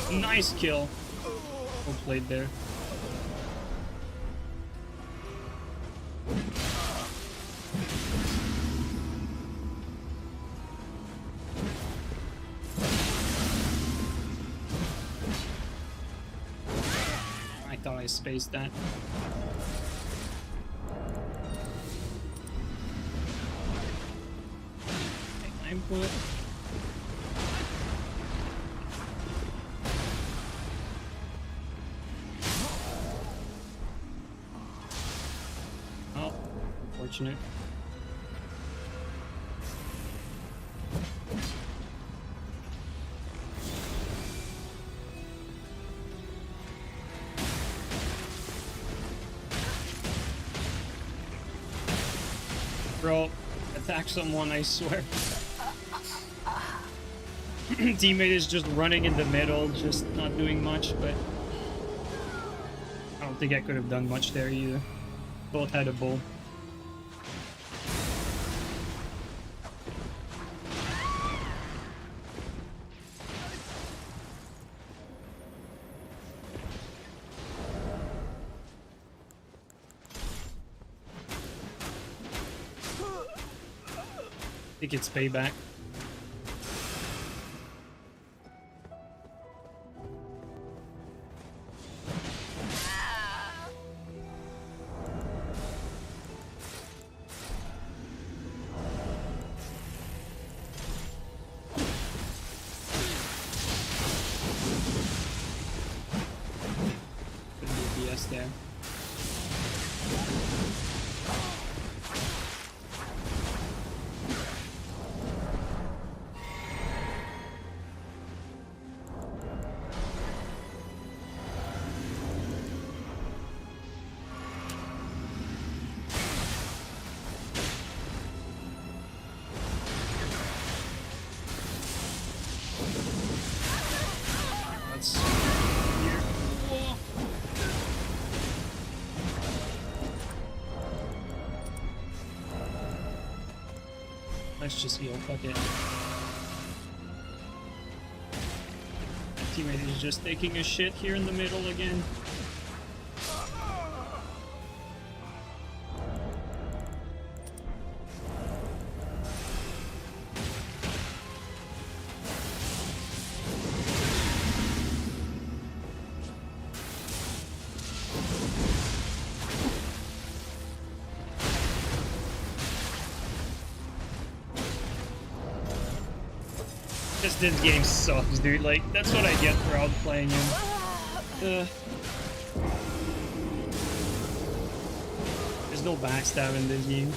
Nice kill. Well played there. I thought I spaced that. Input. Unfortunate. Bro, attack someone, I swear. Teammate is just running in the middle, just not doing much, but I don't think I could have done much there either. Both had a bull. I think it's payback. Couldn't do BS there. Let's just heal, fuck it. My teammate is just taking a shit here in the middle again. This game sucks, dude. Like, that's what I get for outplaying him. There's no backstab in this game.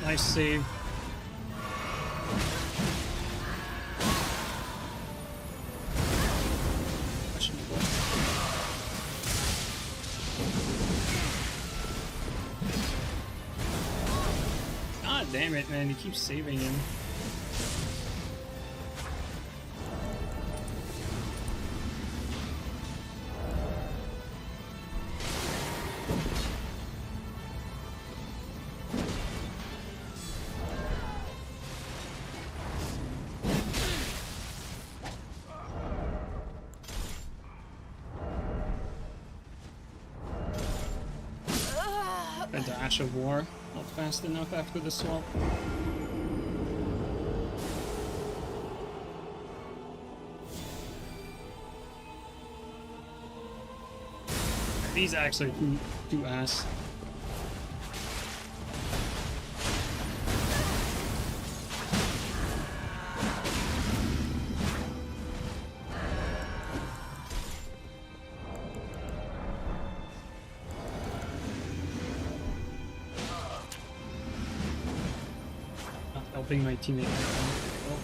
Nice save. God damn it, man. He keeps saving him. A dash of war, not fast enough after the swap. These actually do ass. Helping my teammate. Oh.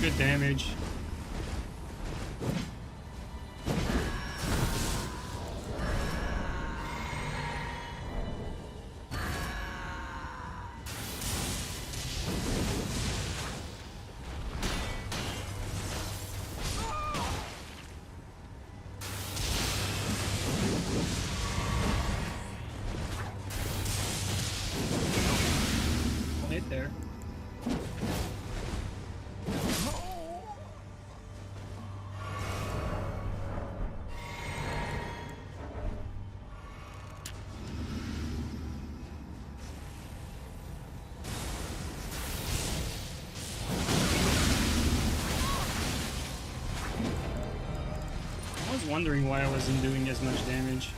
Good damage. Hit there. was wondering why I wasn't doing as much damage.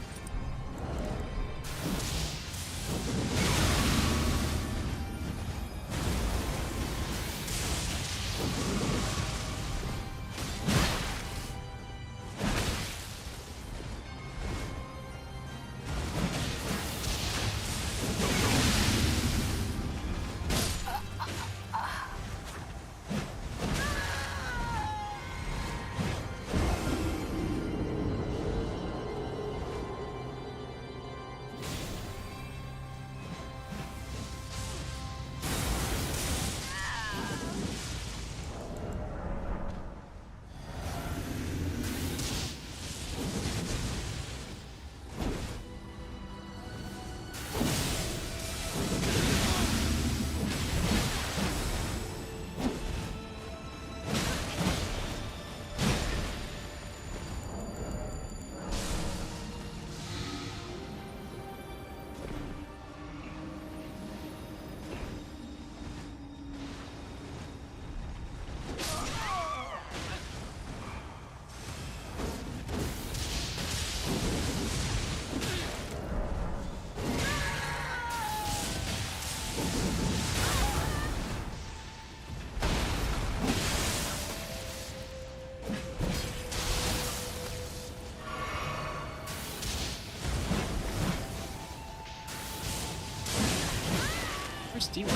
Where's Demon?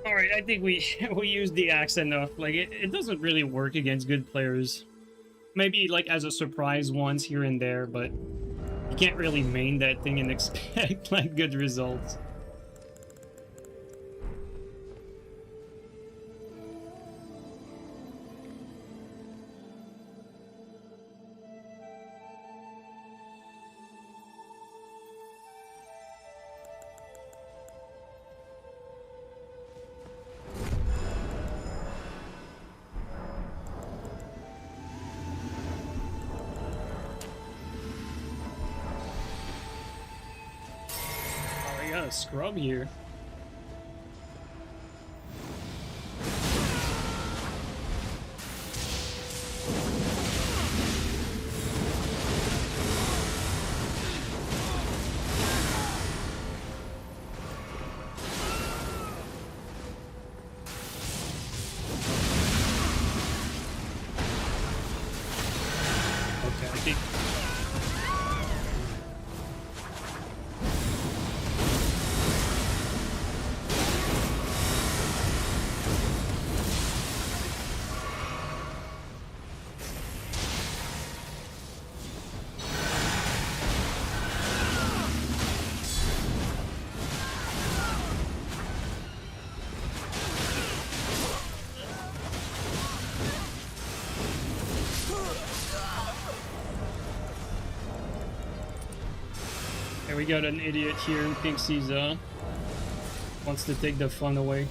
Alright, I think we used the axe enough. Like, it doesn't really work against good players. Maybe, like, as a surprise once here and there, but you can't really main that thing and expect, like, good results. A scrub here. Okay, I think we got an idiot here who thinks he's wants to take the fun away.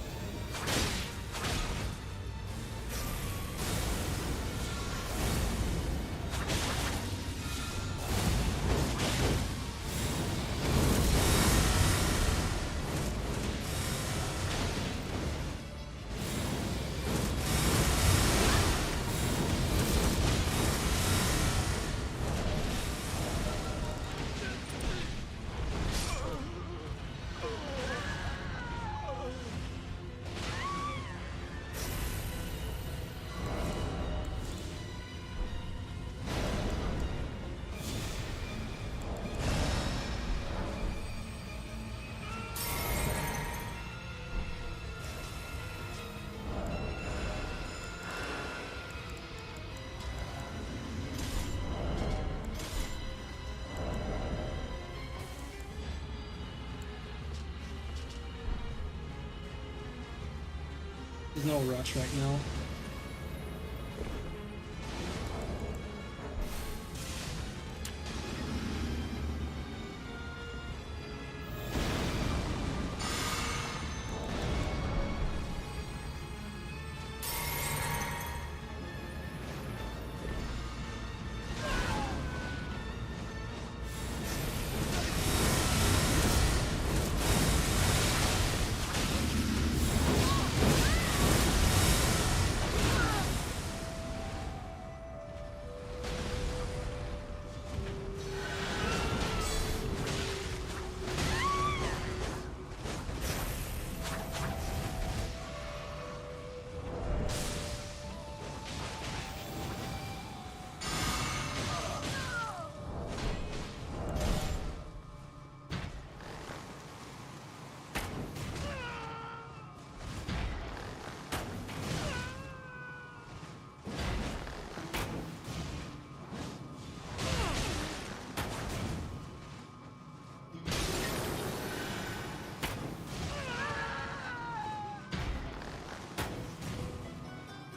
There's no rush right now.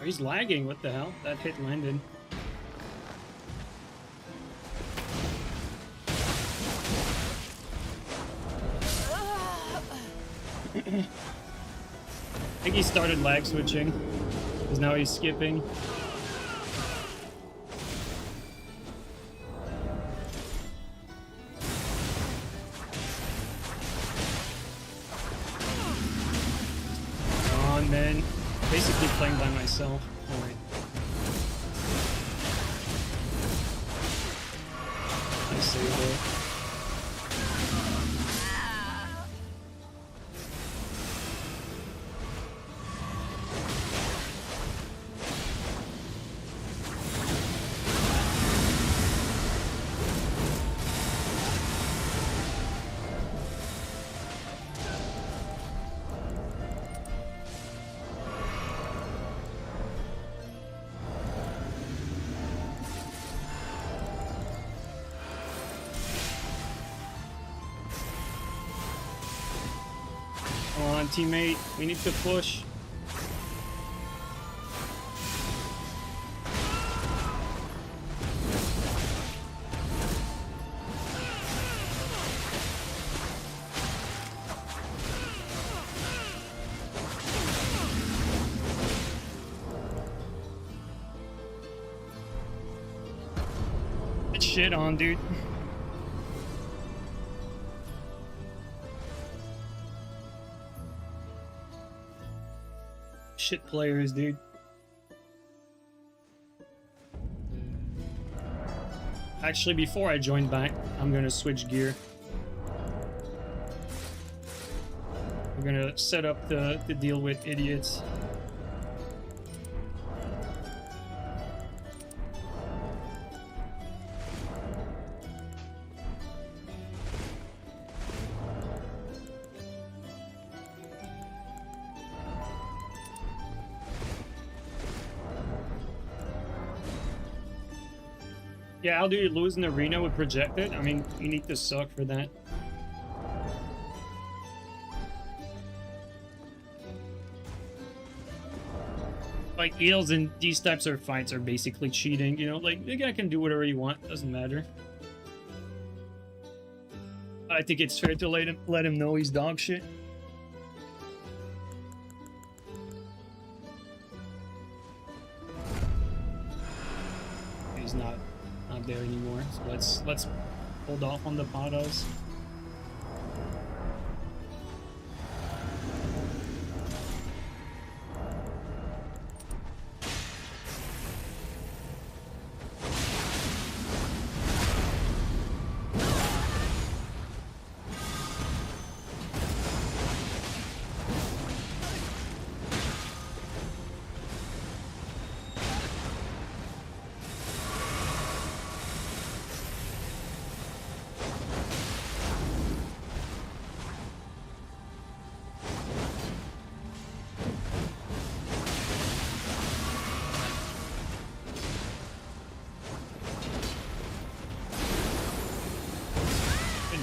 he's lagging. What the hell? That hit landed. I think he started lag switching, because now he's skipping. Come on, man. Basically playing by myself. Alright. I saved it. Come on, teammate. We need to push. Get shit on, dude. Shit players, dude. Actually, before I join back, I'm gonna switch gear. We're gonna set up the deal with idiots. Yeah, how do you lose an arena with projected? I mean, you need to suck for that. Like, eels in these types of fights are basically cheating, you know? Like, the guy can do whatever you want, doesn't matter. I think it's fair to let him know he's dog shit. He's not there anymore, so let's hold off on the paras.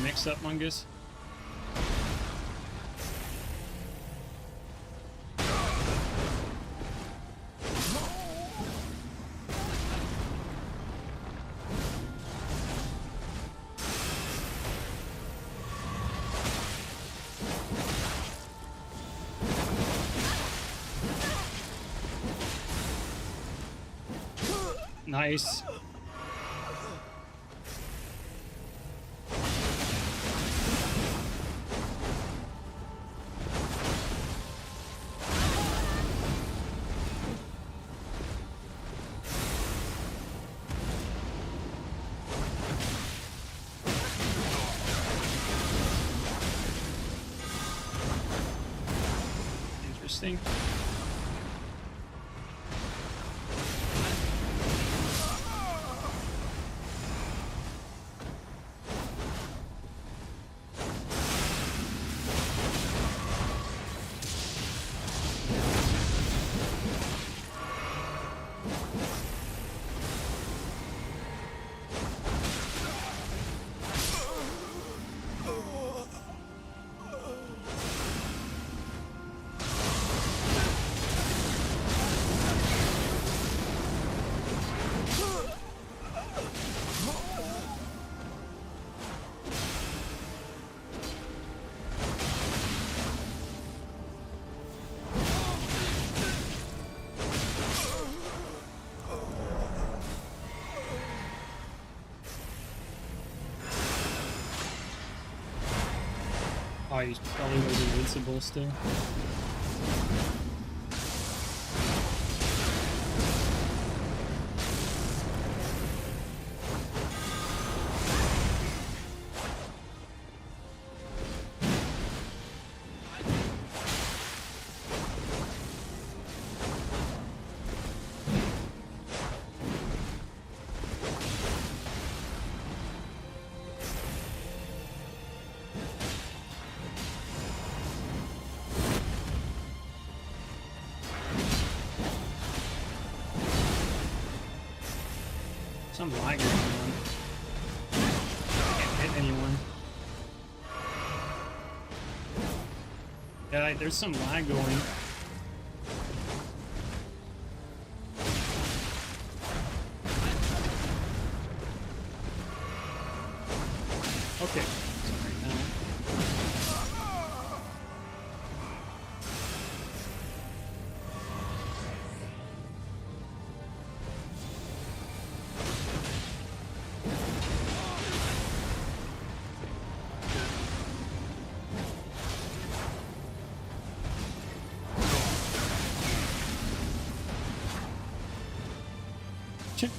Mix up, Mungus. Nice. Interesting. Oh, he's probably like invincible still. Some lag going on. Can't hit anyone. Yeah, there's some lag going. Okay. Sorry, now. Check.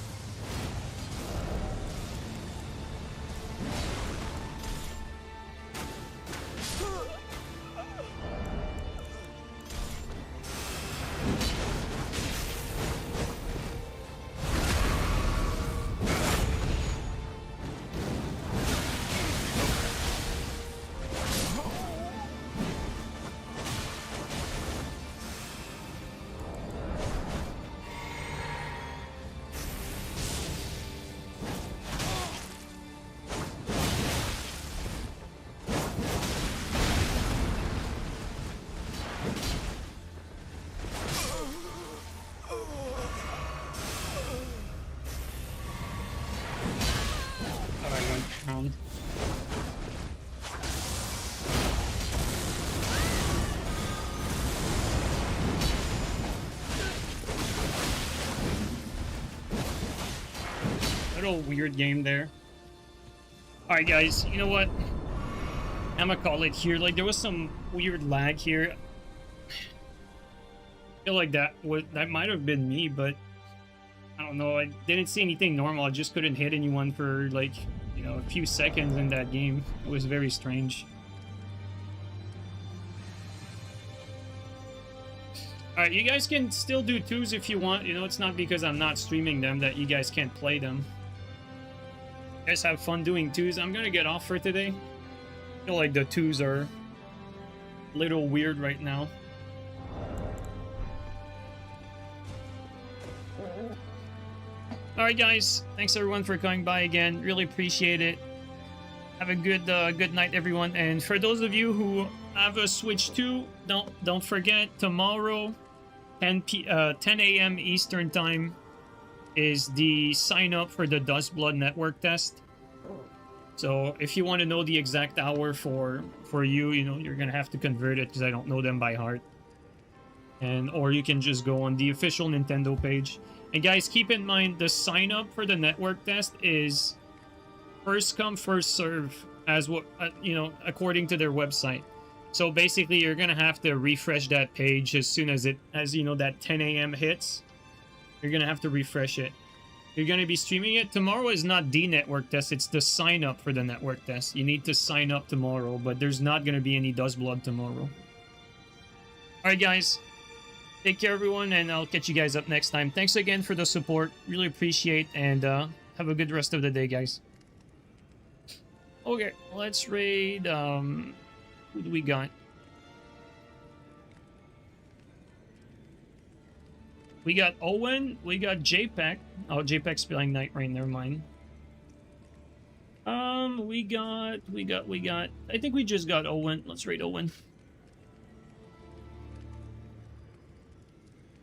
I went down. Little weird game there. Alright guys, you know what? I'm gonna call it here. Like there was some weird lag here. I feel like that might have been me, but I don't know. I didn't see anything normal. I just couldn't hit anyone for like, you know, a few seconds in that game. It was very strange. Alright, you guys can still do twos if you want. You know, it's not because I'm not streaming them that you guys can't play them. You guys have fun doing twos. I'm gonna get off for today. I feel like the twos are a little weird right now. Alright guys, thanks everyone for coming by again. Really appreciate it. Have a good night everyone. And for those of you who have a Switch 2, don't forget tomorrow 10 a.m. Eastern time is the sign up for the Duskblood network test. So if you want to know the exact hour for you, you know, you're gonna have to convert it because I don't know them by heart. And or you can just go on the official Nintendo page. And guys, keep in mind the sign up for the network test is first come first serve, as what you know, according to their website. So basically you're gonna have to refresh that page as soon as you know, that 10 a.m. hits. You're gonna have to refresh it. You're gonna be streaming it tomorrow. Is not the network test, it's the sign up for the network test. You need to sign up tomorrow, but there's not gonna be any Duskblood tomorrow. Alright guys, take care everyone, and I'll catch you guys up next time. Thanks again for the support, really appreciate, and have a good rest of the day guys. Okay, let's raid, who do we got? We got Owen, we got JPEG. Oh, JPEG's playing Night Rain, never mind. We got, I think we just got Owen. Let's raid Owen.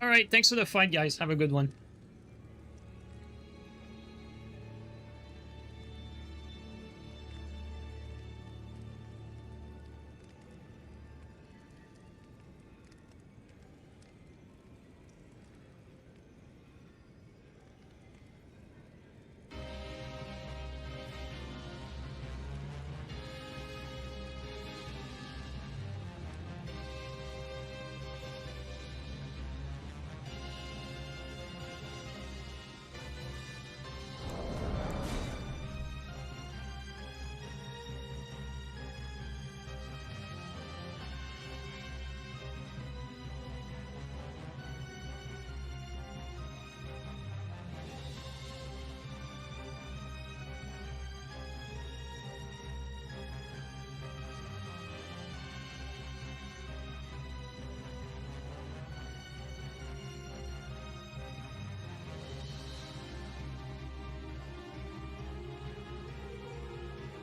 Alright, thanks for the fight, guys. Have a good one.